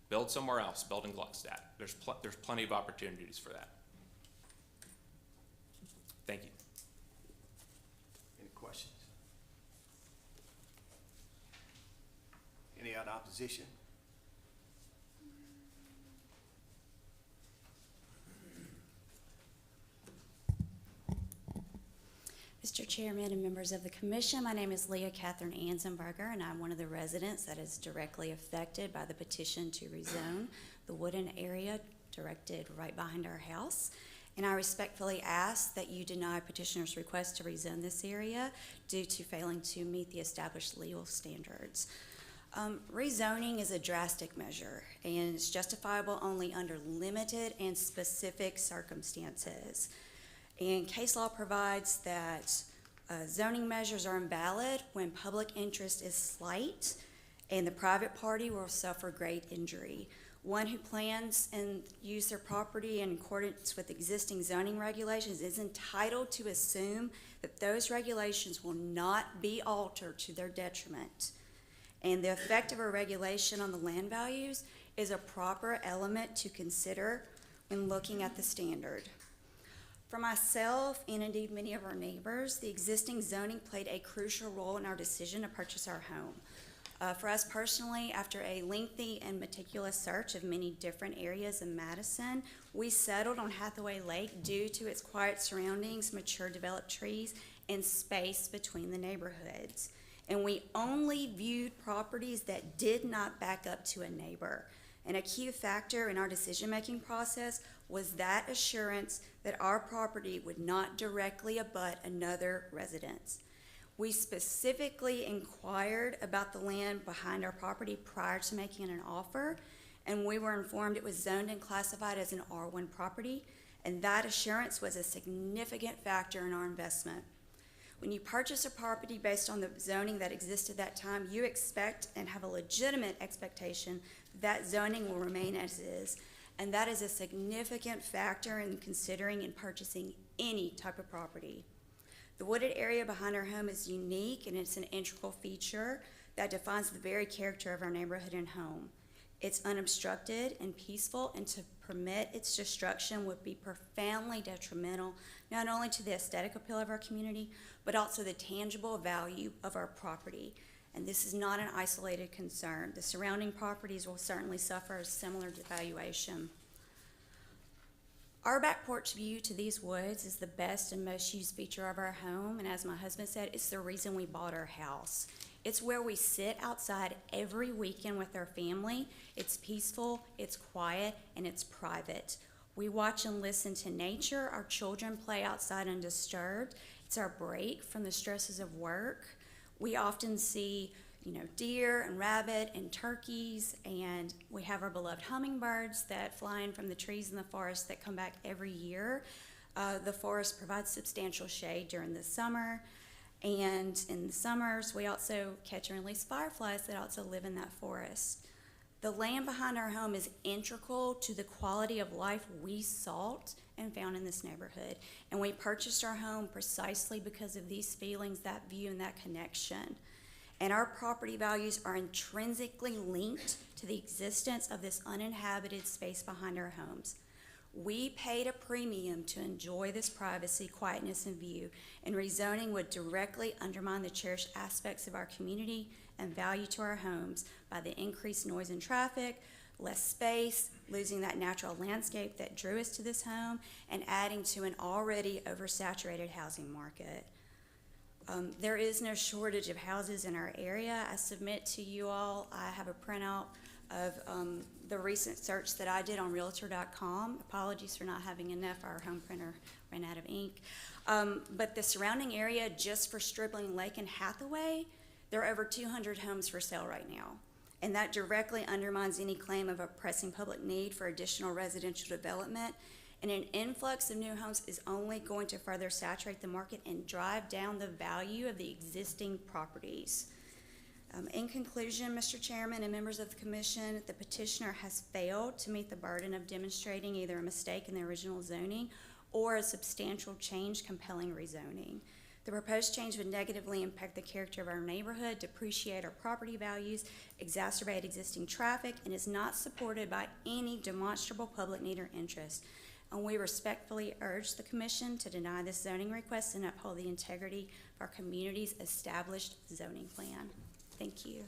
Build somewhere else, build in Gluckstadt. There's plenty of opportunities for that. Thank you. Any questions? Any other opposition? Mr. Chairman and members of the commission, my name is Leah Catherine Anzenberger, and I'm one of the residents that is directly affected by the petition to rezone the Woodin area directed right behind our house. And I respectfully ask that you deny petitioner's request to rezone this area due to failing to meet the established legal standards. Rezoning is a drastic measure, and it's justifiable only under limited and specific circumstances. And case law provides that zoning measures are invalid when public interest is slight and the private party will suffer great injury. One who plans and use their property in accordance with existing zoning regulations is entitled to assume that those regulations will not be altered to their detriment. And the effect of a regulation on the land values is a proper element to consider when looking at the standard. For myself, and indeed many of our neighbors, the existing zoning played a crucial role in our decision to purchase our home. For us personally, after a lengthy and meticulous search of many different areas in Madison, we settled on Hathaway Lake due to its quiet surroundings, mature developed trees, and space between the neighborhoods. And we only viewed properties that did not back up to a neighbor. And a key factor in our decision-making process was that assurance that our property would not directly abut another residence. We specifically inquired about the land behind our property prior to making an offer, and we were informed it was zoned and classified as an R1 property, and that assurance was a significant factor in our investment. When you purchase a property based on the zoning that existed at that time, you expect and have a legitimate expectation that zoning will remain as is, and that is a significant factor in considering and purchasing any type of property. The wooded area behind our home is unique, and it's an integral feature that defines the very character of our neighborhood and home. It's unobstructed and peaceful, and to permit its destruction would be profoundly detrimental, not only to the aesthetic appeal of our community, but also the tangible value of our property. And this is not an isolated concern. The surrounding properties will certainly suffer a similar devaluation. Our back porch view to these woods is the best and most used feature of our home, and as my husband said, it's the reason we bought our house. It's where we sit outside every weekend with our family. It's peaceful, it's quiet, and it's private. We watch and listen to nature. Our children play outside undisturbed. It's our break from the stresses of work. We often see, deer and rabbit and turkeys, and we have our beloved hummingbirds that fly in from the trees in the forest that come back every year. The forest provides substantial shade during the summer, And in the summers, we also catch and release fireflies that also live in that forest. The land behind our home is integral to the quality of life we sought and found in this neighborhood. And we purchased our home precisely because of these feelings, that view, and that connection. And our property values are intrinsically linked to the existence of this uninhabited space behind our homes. We paid a premium to enjoy this privacy, quietness, and view, and rezoning would directly undermine the cherished aspects of our community and value to our homes by the increased noise and traffic, less space, losing that natural landscape that drew us to this home, and adding to an already oversaturated housing market. There is no shortage of houses in our area. I submit to you all, I have a printout of the recent search that I did on Realtor.com. Apologies for not having enough, our home printer ran out of ink. But the surrounding area, just for Stribling Lake and Hathaway, there are over 200 homes for sale right now. And that directly undermines any claim of a pressing public need for additional residential development. And an influx of new homes is only going to further saturate the market and drive down the value of the existing properties. In conclusion, Mr. Chairman and members of the commission, the petitioner has failed to meet the burden of demonstrating either a mistake in the original zoning or a substantial change compelling rezoning. The proposed change would negatively impact the character of our neighborhood, depreciate our property values, exacerbate existing traffic, and is not supported by any demonstrable public need or interest. And we respectfully urge the commission to deny this zoning request and uphold the integrity of our community's established zoning plan. Thank you.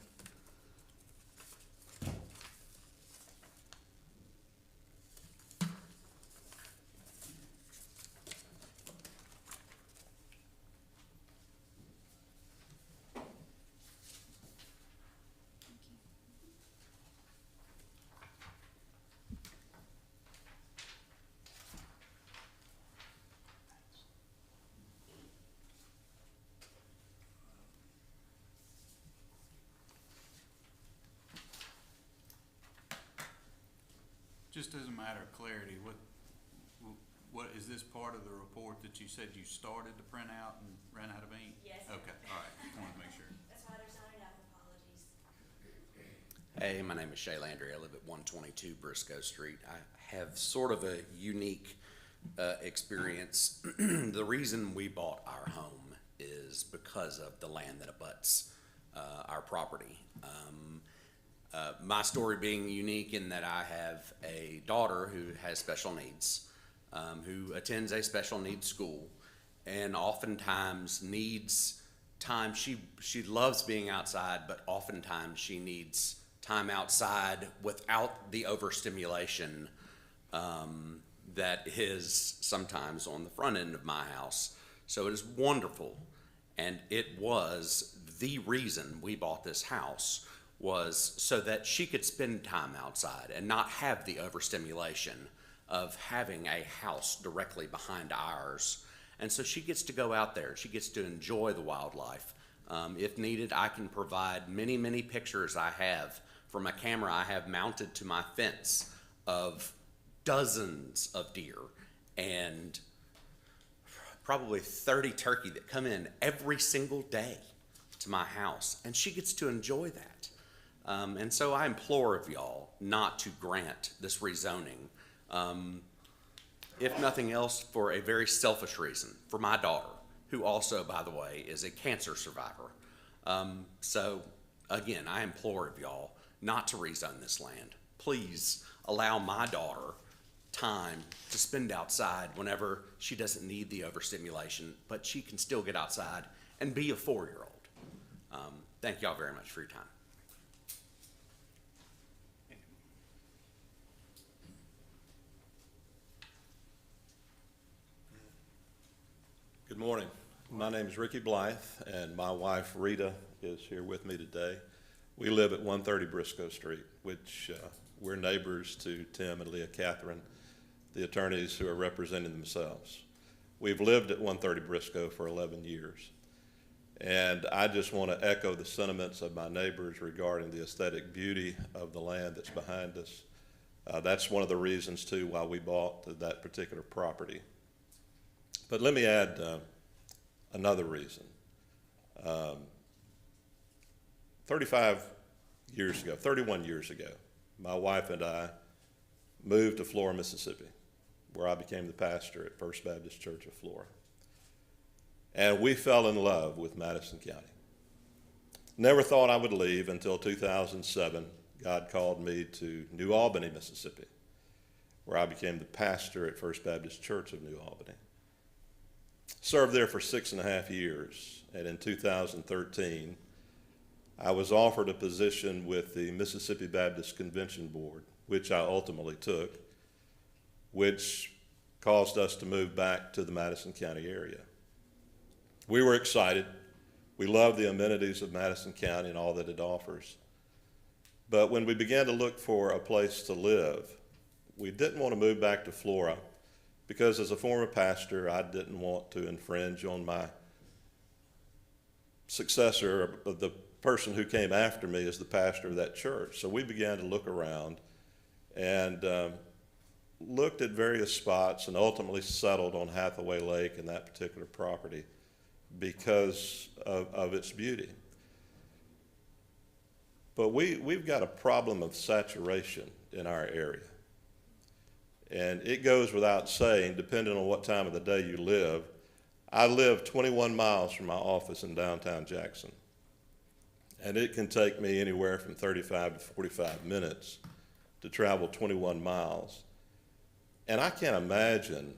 Just as a matter of clarity, what, is this part of the report that you said you started to print out and ran out of ink? Yes. Okay, all right, just wanted to make sure. That's why there's not enough. Apologies. Hey, my name is Shay Landry. I live at 122 Briscoe Street. I have sort of a unique experience. The reason we bought our home is because of the land that abuts our property. My story being unique in that I have a daughter who has special needs, who attends a special needs school, and oftentimes needs time. She loves being outside, but oftentimes she needs time outside without the overstimulation that is sometimes on the front end of my house. So it is wonderful, and it was the reason we bought this house, was so that she could spend time outside and not have the overstimulation of having a house directly behind ours. And so she gets to go out there. She gets to enjoy the wildlife. If needed, I can provide many, many pictures I have from a camera I have mounted to my fence of dozens of deer and probably 30 turkey that come in every single day to my house. And she gets to enjoy that. And so I implore of y'all not to grant this rezoning, if nothing else for a very selfish reason, for my daughter, who also, by the way, is a cancer survivor. So again, I implore of y'all not to rezone this land. Please allow my daughter time to spend outside whenever she doesn't need the overstimulation, but she can still get outside and be a 4-year-old. Thank y'all very much for your time. Good morning. My name is Ricky Blythe, and my wife Rita is here with me today. We live at 130 Briscoe Street, which we're neighbors to Tim and Leah Catherine, the attorneys who are representing themselves. We've lived at 130 Briscoe for 11 years. And I just want to echo the sentiments of my neighbors regarding the aesthetic beauty of the land that's behind us. That's one of the reasons, too, why we bought that particular property. But let me add another reason. 31 years ago, my wife and I moved to Flora, Mississippi, where I became the pastor at First Baptist Church of Flora. And we fell in love with Madison County. Never thought I would leave until 2007. God called me to New Albany, Mississippi, where I became the pastor at First Baptist Church of New Albany. Served there for 6.5 years, and in 2013, I was offered a position with the Mississippi Baptist Convention Board, which I ultimately took, which caused us to move back to the Madison County area. We were excited. We loved the amenities of Madison County and all that it offers. But when we began to look for a place to live, we didn't want to move back to Flora because as a former pastor, I didn't want to infringe on my successor, the person who came after me as the pastor of that church. So we began to look around and looked at various spots and ultimately settled on Hathaway Lake and that particular property because of its beauty. But we've got a problem of saturation in our area. And it goes without saying, depending on what time of the day you live, I live 21 miles from my office in downtown Jackson. And it can take me anywhere from 35 to 45 minutes to travel 21 miles. And I can't imagine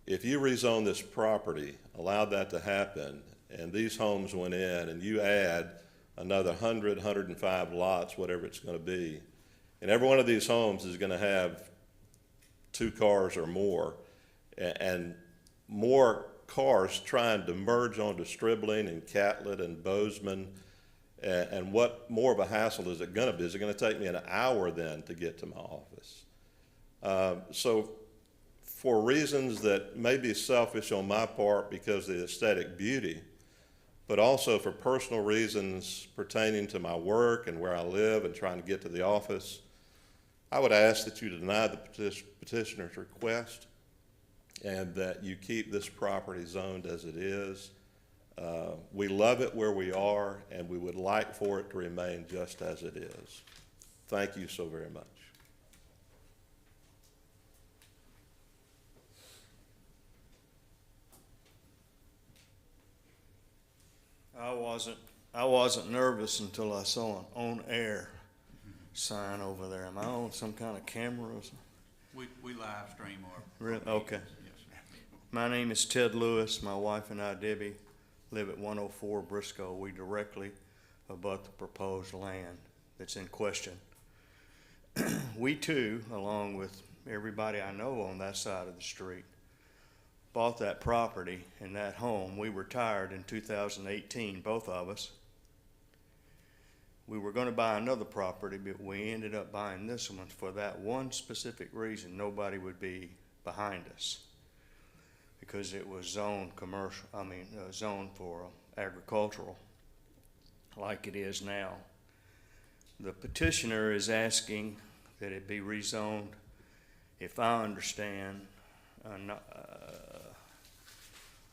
if you rezone this property, allowed that to happen, and these homes went in, and you add another 100, 105 lots, whatever it's going to be, and every one of these homes is going to have 2 cars or more, and more cars trying to merge onto Stribling and Catlett and Bozeman, and what more of a hassle is it going to be? Is it going to take me an hour then to get to my office? So for reasons that may be selfish on my part because of the aesthetic beauty, but also for personal reasons pertaining to my work and where I live and trying to get to the office, I would ask that you deny the petitioner's request and that you keep this property zoned as it is. We love it where we are, and we would like for it to remain just as it is. Thank you so very much. I wasn't nervous until I saw an on-air sign over there. Am I on some kind of camera or something? We live stream our. Really? Okay. Yes, sir. My name is Ted Lewis. My wife and I, Debbie, live at 104 Briscoe. We directly abut the proposed land that's in question. We too, along with everybody I know on that side of the street, bought that property and that home. We retired in 2018, both of us. We were going to buy another property, but we ended up buying this one for that one specific reason: nobody would be behind us, because it was zoned commercial, zoned for agricultural, like it is now. The petitioner is asking that it be rezoned, if I understand,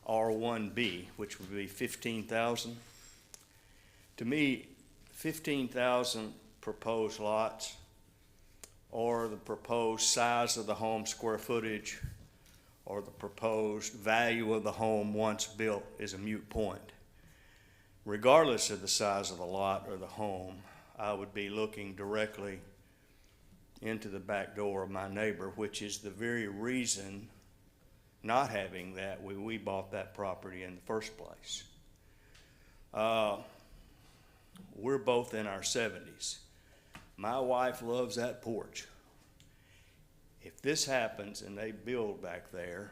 R1B, which would be 15,000. To me, 15,000 proposed lots, or the proposed size of the home, square footage, or the proposed value of the home once built, is a moot point. Regardless of the size of the lot or the home, I would be looking directly into the back door of my neighbor, which is the very reason, not having that, we bought that property in the first place. We're both in our 70s. My wife loves that porch. If this happens and they build back there,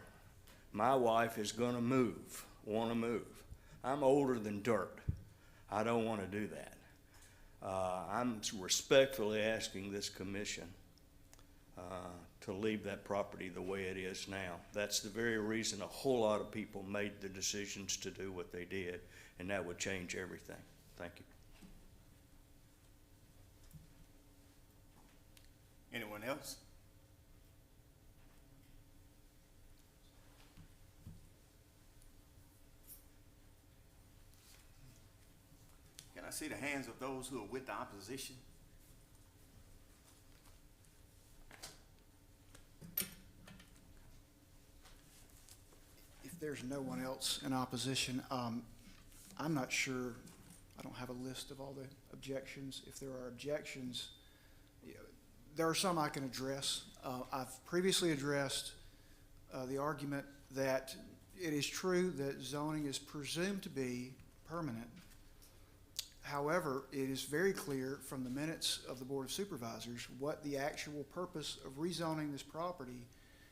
my wife is going to want to move. I'm older than dirt. I don't want to do that. I'm respectfully asking this commission to leave that property the way it is now. That's the very reason a whole lot of people made the decisions to do what they did, and that would change everything. Thank you. Anyone else? I see the hands of those who are with the opposition? If there's no one else in opposition, I'm not sure, I don't have a list of all the objections. If there are objections, there are some I can address. I've previously addressed the argument that it is true that zoning is presumed to be permanent. However, it is very clear from the minutes of the Board of Supervisors what the actual purpose of rezoning this property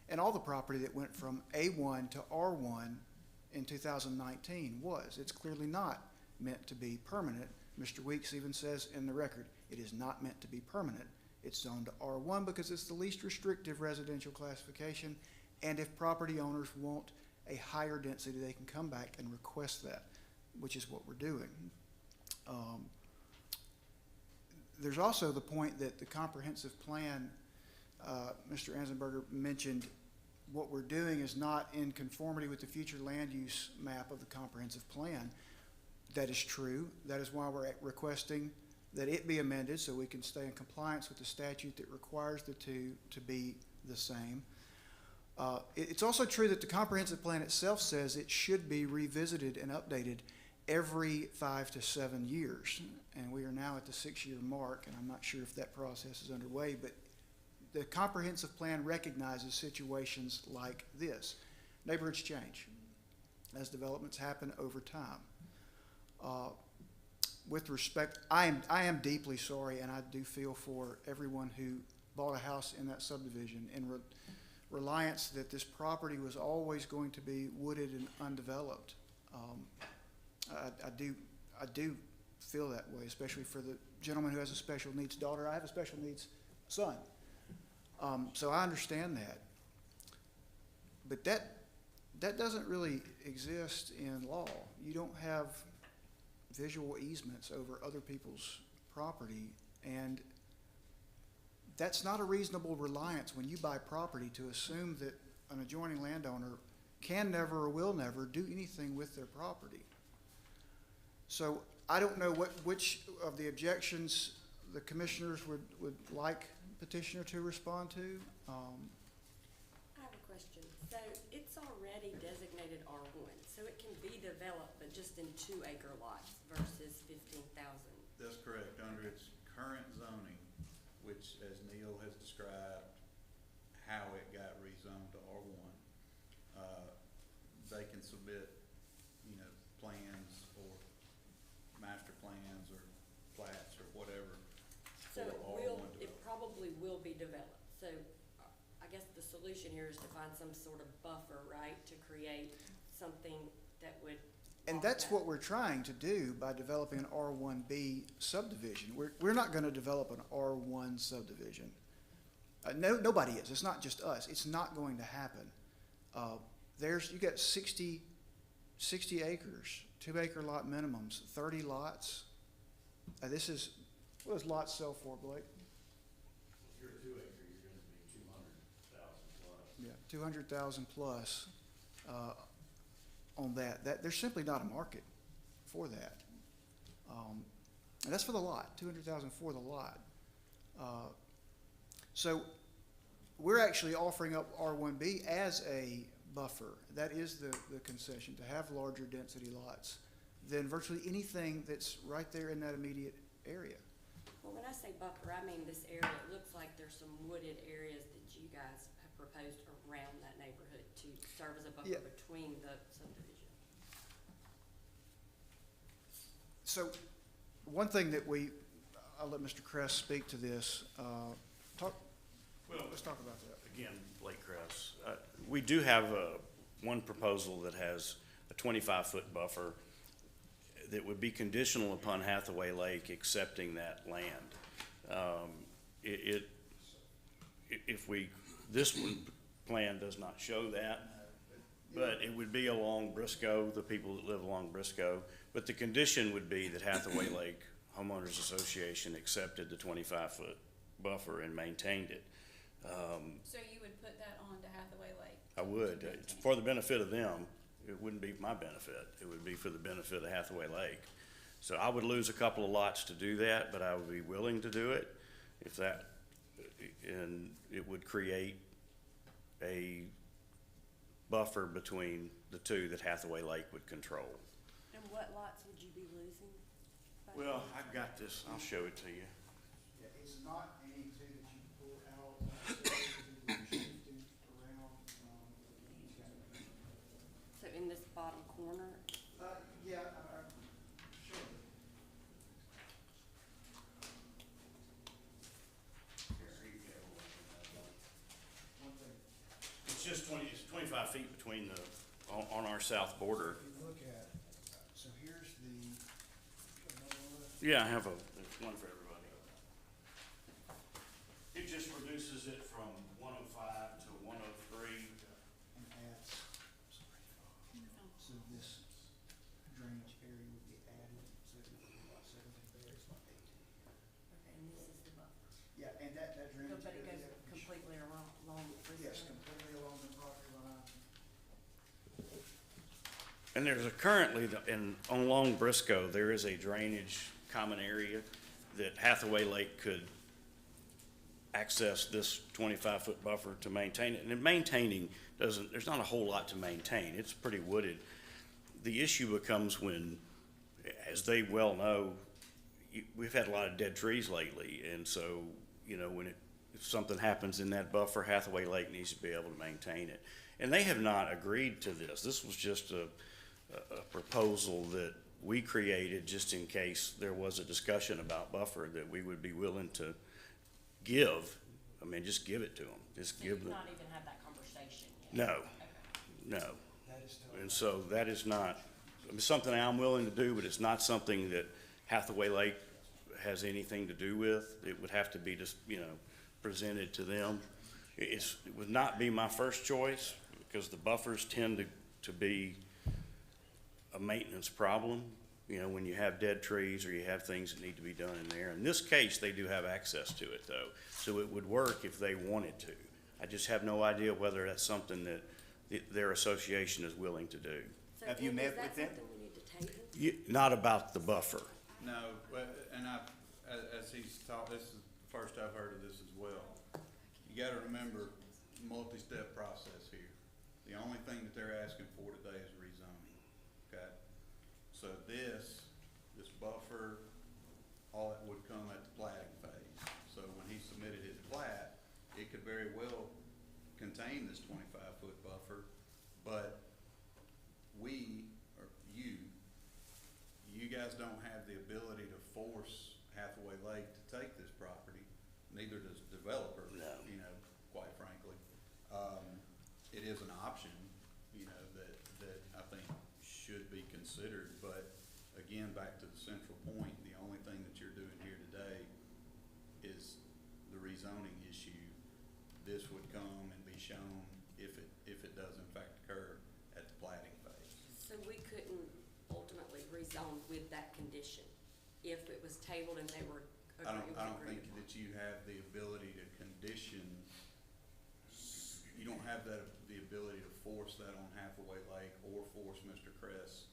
and all the property that went from A1 to R1 in 2019 was. It's clearly not meant to be permanent. Mr. Weeks even says in the record, it is not meant to be permanent. It's zoned to R1 because it's the least restrictive residential classification, and if property owners want a higher density, they can come back and request that, which is what we're doing. There's also the point that the comprehensive plan, Mr. Anzenberger mentioned, what we're doing is not in conformity with the future land use map of the comprehensive plan. That is true. That is why we're requesting that it be amended so we can stay in compliance with the statute that requires the two to be the same. It's also true that the comprehensive plan itself says it should be revisited and updated every 5 to 7 years. And we are now at the 6-year mark, and I'm not sure if that process is underway, but the comprehensive plan recognizes situations like this. Neighborhoods change as developments happen over time. With respect, I am deeply sorry, and I do feel for everyone who bought a house in that subdivision in reliance that this property was always going to be wooded and undeveloped. I do feel that way, especially for the gentleman who has a special needs daughter. I have a special needs son. So I understand that. But that doesn't really exist in law. You don't have visual easements over other people's property, and that's not a reasonable reliance when you buy property to assume that an adjoining landowner can never or will never do anything with their property. So I don't know which of the objections the commissioners would like petitioner to respond to. I have a question. So it's already designated R1, so it can be developed, but just in 2-acre lots versus 15,000. That's correct. Under its current zoning, which as Neil has described how it got rezoned to R1, they can submit, plans or master plans or plats or whatever So for it R1 probably will be developed. So I guess the solution here is to find some sort of buffer, right, to create something that would. And that's what we're trying to do by developing an R1B subdivision. We're not going to develop an R1 subdivision. Nobody is. It's not just us. It's not going to happen. You got 60 acres, 2-acre lot minimums, 30 lots. What does lots sell for, Blake? If you're a 2-acre, you're going to be 200,000 plus. Yeah, 200,000 plus on that. There's simply not a market for that. And that's for the lot, 200,000 for the lot. So we're actually offering up R1B as a buffer. That is the concession, to have larger density lots than virtually anything that's right there in that immediate area. Well, when I say buffer, I mean this area. It looks like there's some wooded areas that you guys have proposed around that neighborhood to serve as a buffer between the subdivision. So one thing that I'll let Mr. Kress speak to this. Let's talk about that. Again, Blake Kress. We do have one proposal that has a 25-foot buffer that would be conditional upon Hathaway Lake accepting that land. This plan does not show that, but it would be along Briscoe, the people that live along Briscoe. But the condition would be that Hathaway Lake Homeowners Association accepted the 25-foot buffer and maintained it. So you would put that on to Hathaway Lake? I would. It's for the benefit of them. It wouldn't be my benefit. It would be for the benefit of Hathaway Lake. So I would lose a couple of lots to do that, but I would be willing to do it if that, and it would create a buffer between the two that Hathaway Lake would control. And what lots would you be losing? Well, I've got this, I'll show it to you. Yeah, it's not anything that you pull out, shifting around, So in this bottom corner, yeah, sure. One thing, It's just 25 feet between the, on our south border. if you look at, so here's the, Yeah, I have there's one for everybody. It just reduces it from 105 to 103. and adds, so this drainage area would be added, so it would be about 17 there, it's about 18. okay, and this is the buffer. Yeah, and that So, drainage but it area. goes completely along Briscoe? Yes, completely along the property line. And there's a currently, along Briscoe, there is a drainage common area that Hathaway Lake could access this 25-foot buffer to maintain it. And maintaining there's not a whole lot to maintain. It's pretty wooded. The issue becomes when, as they well know, we've had a lot of dead trees lately. And so, when if something happens in that buffer, Hathaway Lake needs to be able to maintain it. And they have not agreed to this. This was just a proposal that we created just in case there was a discussion about buffer that we would be willing to give. I mean, just give it to them. Just So give you've them. not even had that conversation yet? No, Okay. no. And so that is not, something I'm willing to do, but it's not something that Hathaway Lake has anything to do with. It would have to be just, presented to them. It would not be my first choice because the buffers tend to be a maintenance problem, when you have dead trees or you have things that need to be done in there. In this case, they do have access to it though, so it would work if they wanted to. I just have no idea whether that's something that their association is willing to do. So Have you is met that with them? something we need to table? Not about the buffer. No, and as he's taught, this is the first I've heard of this as well. You gotta remember, multi-step process here. The only thing that they're asking for today is rezoning, okay? So this buffer, all that would come at the plating phase. So when he submitted his plat, it could very well contain this 25-foot buffer, but you guys don't have the ability to force Hathaway Lake to take this property, neither does the developer, No. Quite frankly. It is an option, that I think should be considered, but again, back to the central point, the only thing that you're doing here today is the rezoning issue. This would come and be shown if it does in fact occur at the plating phase. So we couldn't ultimately rezone with that condition if it was tabled and they were I agreeing don't think that you have the ability to condition, you don't have the ability to force that on Hathaway Lake or force Mr. Kress.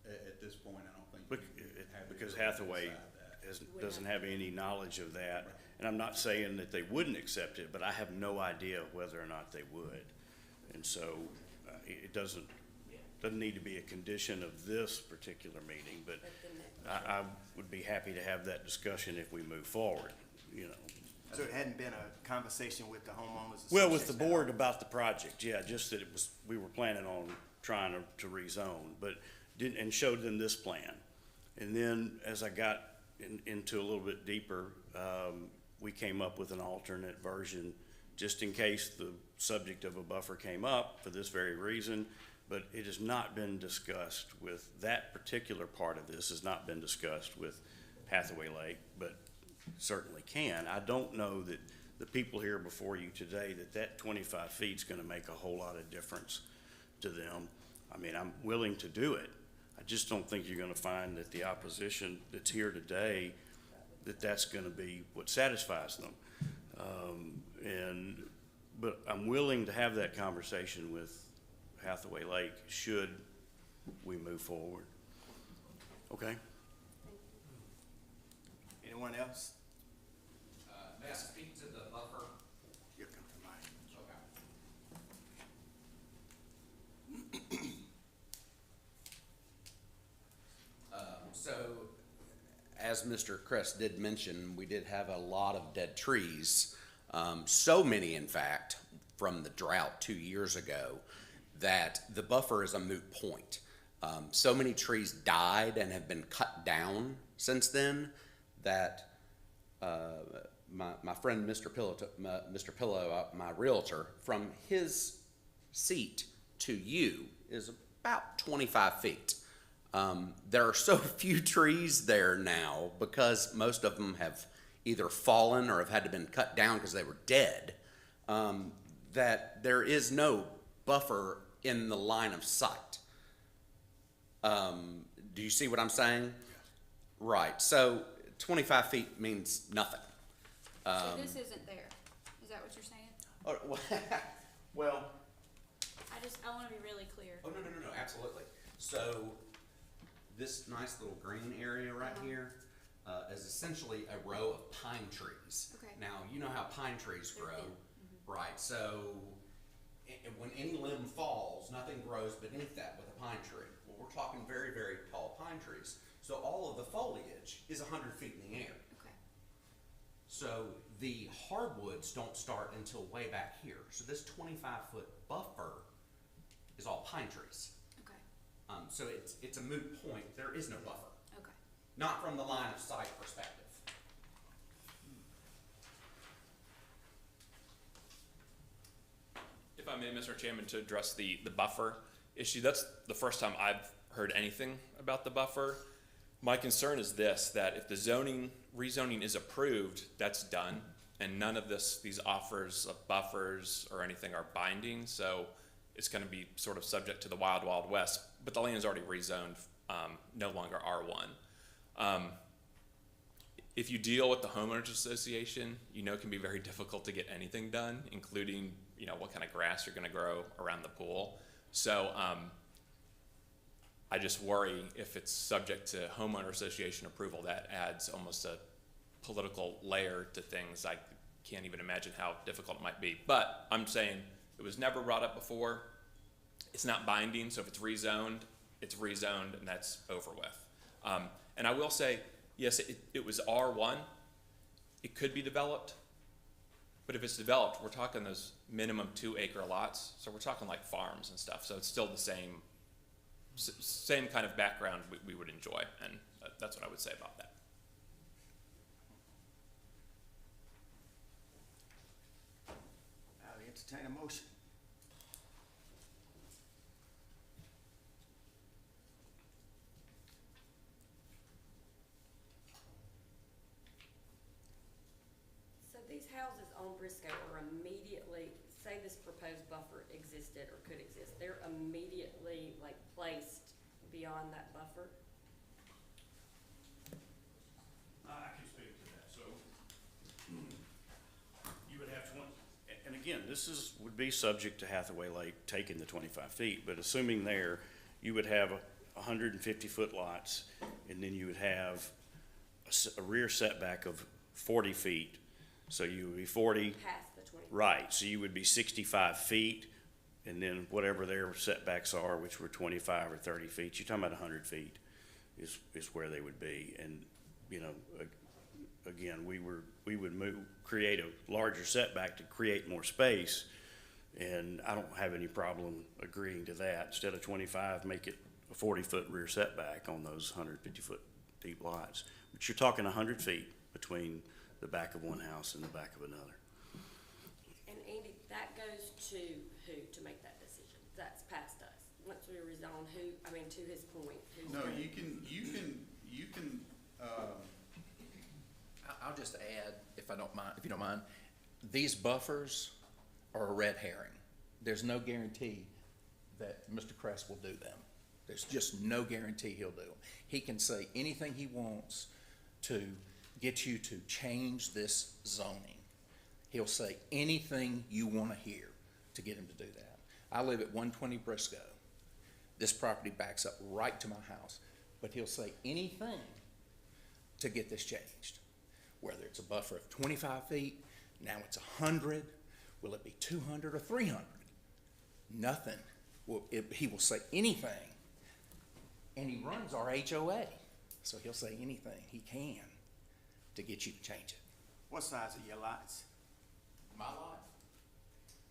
At this point, I don't think. Because Hathaway doesn't have any knowledge of that. And I'm not saying that they wouldn't accept it, but I have no idea whether or not they would. And so it doesn't need to be a condition of this particular meeting, but I would be happy to have that discussion if we move forward, So it hadn't been a conversation with the homeowners? Well, with the association? board about the project, yeah, just that we were planning on trying to rezone, but and showed them this plan. And then as I got into a little bit deeper, we came up with an alternate version just in case the subject of a buffer came up for this very reason. But it has not been discussed with, that particular part of this has not been discussed with Hathaway Lake, but certainly can. I don't know that the people here before you today, that 25 feet is gonna make a whole lot of difference to them. I mean, I'm willing to do it. I just don't think you're gonna find that the opposition that's here today, that's gonna be what satisfies them. But I'm willing to have that conversation with Hathaway Lake should we move forward. Okay? Anyone else? May I speak to the buffer? You can come back. So, as Mr. Crest did mention, we did have a lot of dead trees. So many, in fact, from the drought 2 years ago, that the buffer is a moot point. So many trees died and have been cut down since then that my friend Mr. Pillow, my realtor, from his seat to you is about 25 feet. There are so few trees there now because most of them have either fallen or have had to been cut down because they were dead, that there is no buffer in the line of sight. Do you see what I'm saying? Right. So 25 feet means nothing. So this isn't there, is that what you're saying? Well, I wanna be really clear. oh, no, absolutely. So this nice little green area right here is essentially a row of pine trees. Okay. Now, you know how pine trees They're grow, thin. right? So when any limb falls, nothing grows beneath that with a pine tree. Well, we're talking very, very tall pine trees. So all of the foliage is 100 feet in the air. Okay. So the hardwoods don't start until way back here. So this 25-foot buffer is all pine trees. Okay. So it's a moot point. There is no buffer. Okay. Not from the line of sight perspective. If I may, Mr. Chairman, to address the buffer issue, that's the first time I've heard anything about the buffer. My concern is this, that if the rezoning is approved, that's done, and none of these offers of buffers or anything are binding, so it's gonna be sort of subject to the wild, wild west, but the land is already rezoned, no longer R1. If you deal with the homeowners association, you know it can be very difficult to get anything done, including, you know, what kind of grass you're gonna grow around the pool. So, I just worry if it's subject to homeowner association approval, that adds almost a political layer to things. I can't even imagine how difficult it might be. But I'm saying it was never brought up before. It's not binding, so if it's rezoned, and that's over with. And I will say, yes, it was R1. It could be developed. But if it's developed, we're talking those minimum 2-acre lots. So we're talking like farms and stuff. So it's still the same kind of background we would enjoy, and that's what I would say about that. I'll entertain a motion. So these houses on Briscoe are immediately, say this proposed buffer existed or could exist, they're immediately like placed beyond that buffer? I can speak to that. So you would have and again, this would be subject to Hathaway Lake taking the 25 feet, but assuming there, you would have 150-foot lots, and then you would have a rear setback of 40 feet. So you would be 40. Past the 25. Right, so you would be 65 feet, and then whatever their setbacks are, which were 25 or 30 feet, you're talking about 100 feet is where they would be. And, you know, again, we would create a larger setback to create more space, and I don't have any problem agreeing to that. Instead of 25, make it a 40-foot rear setback on those 150-foot deep lots. But you're talking 100 feet between the back of one house and the back of another. And Andy, that goes to who to make that decision? That's past us. Once we rezone, to his point, who's No, gonna- you can, I'll just add, if you don't mind, these buffers are a red herring. There's no guarantee that Mr. Crest will do them. There's just no guarantee he'll do them. He can say anything he wants to get you to change this zoning. He'll say anything you want to hear to get him to do that. I live at 120 Briscoe. this property backs up right to my house. But he'll say anything to get this changed. Whether it's a buffer of 25 feet, now it's 100, will it be 200 or 300? Nothing. He will say anything. And he runs our HOA. So he'll say anything he can to get you to change it. What size are your lots? My lot,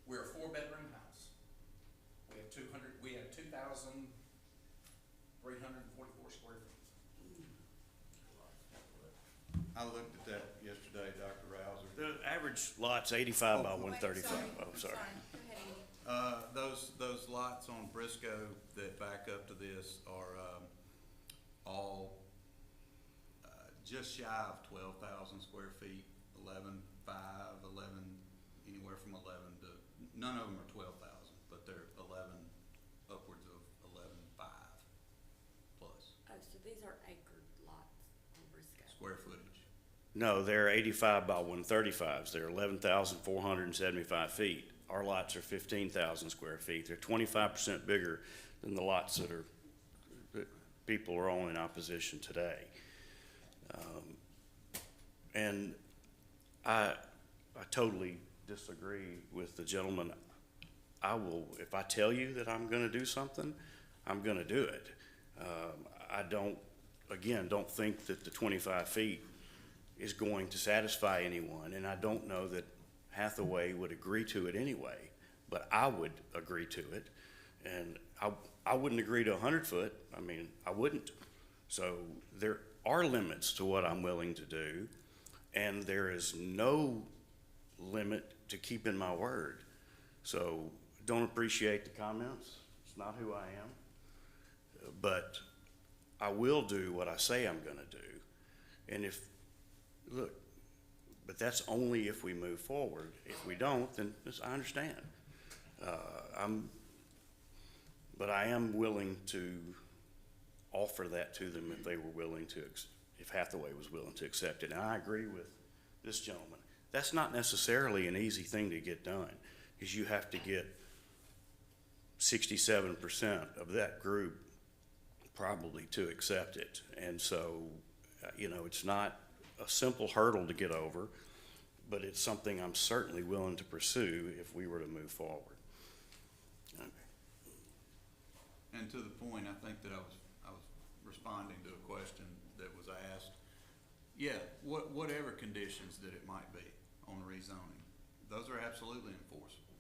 we're a 4-bedroom house. We have 2,344 square feet. I looked at that yesterday, Dr. Rouser. The average lot's 85 by 135. Oh, sorry. Go ahead, Andy. Those lots on Briscoe that back up to this are, all, just shy of 12,000 square feet, 11.5, 11, anywhere from 11 to, none of them are 12,000, but they're 11, upwards of 11.5 plus Oh, so these are acre lots on Briscoe? square footage. No, they're 85 by 135s. They're 11,475 feet. Our lots are 15,000 square feet. They're 25% bigger than the lots that people are on in opposition today. And I totally disagree with the gentleman. I will, if I tell you that I'm gonna do something, I'm gonna do it. I don't think that the 25 feet is going to satisfy anyone, and I don't know that Hathaway would agree to it anyway, but I would agree to it. And I wouldn't agree to 100 foot. I mean, I wouldn't. So there are limits to what I'm willing to do, and there is no limit to keeping my word. So don't appreciate the comments. It's not who I am. But I will do what I say I'm gonna do. And but that's only if we move forward. If we don't, then I understand. But I am willing to offer that to them if they were willing to, if Hathaway was willing to accept it. And I agree with this gentleman. That's not necessarily an easy thing to get done, because you have to get 67% of that group probably to accept it. And so, it's not a simple hurdle to get over, but it's something I'm certainly willing to pursue if we were to move forward. And to the point, I think that I was responding to a question that was asked. Yeah, whatever conditions that it might be on the rezoning, those are absolutely enforceable.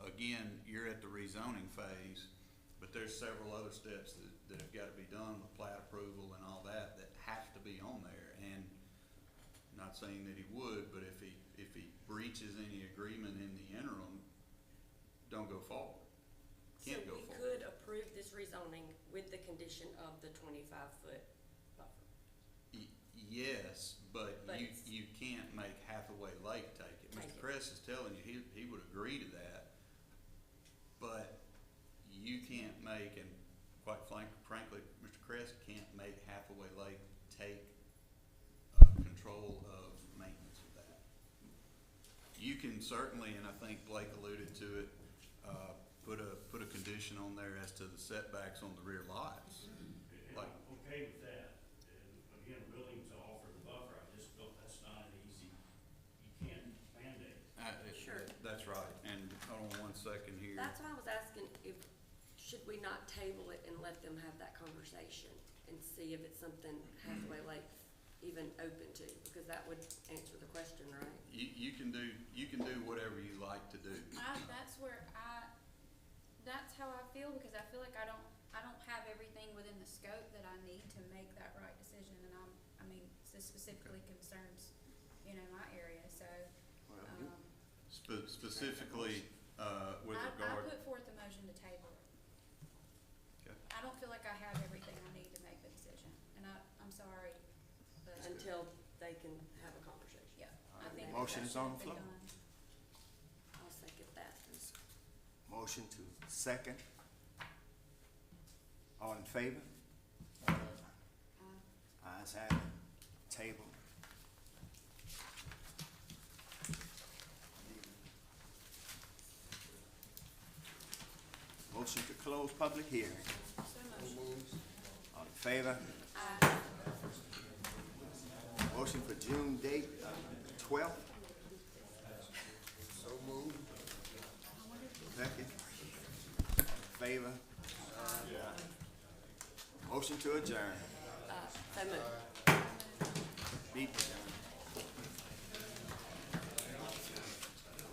Again, you're at the rezoning phase, but there's several other steps that have got to be done with plat approval and all that have to be on there. And not saying that he would, but if he breaches any agreement in the interim, don't go forward. Can't go forward. So we could approve this rezoning with the condition of the 25-foot buffer? Yes, but you can't make Hathaway Lake take it. Mr. Kress is telling you he would agree to that, but you can't make, and quite frankly, Mr. Kress can't make Hathaway Lake take control of maintenance of that. You can certainly, and I think Blake alluded to it, put a condition on there as to the setbacks on the rear lots. Like, I'm okay with that. And again, willing to offer the buffer. I just felt that's not an easy, you can't mandate. Sure. That's right. And hold on one second here. That's why I was asking should we not table it and let them have that conversation and see if it's something Hathaway Lake's even open to, because that would answer the question, right? You can do whatever you like to do. That's how I feel, because I feel like I don't have everything within the scope that I need to make that right decision, and this specifically concerns, my area, so. Specifically, with regard. I put forth a motion to table it. Okay. I don't feel like I have everything I need to make the decision, and I'm sorry, but. Until they can have a conversation. Yeah, I think. Motion is on the that should be floor. done. I'll second that. Motion to second. All in favor? Ayes have it. Table. Motion to close public hearing. All in favor? Motion for June date, 12th. So moved. Second. All in favor? Motion to adjourn. So moved. Meet adjourned.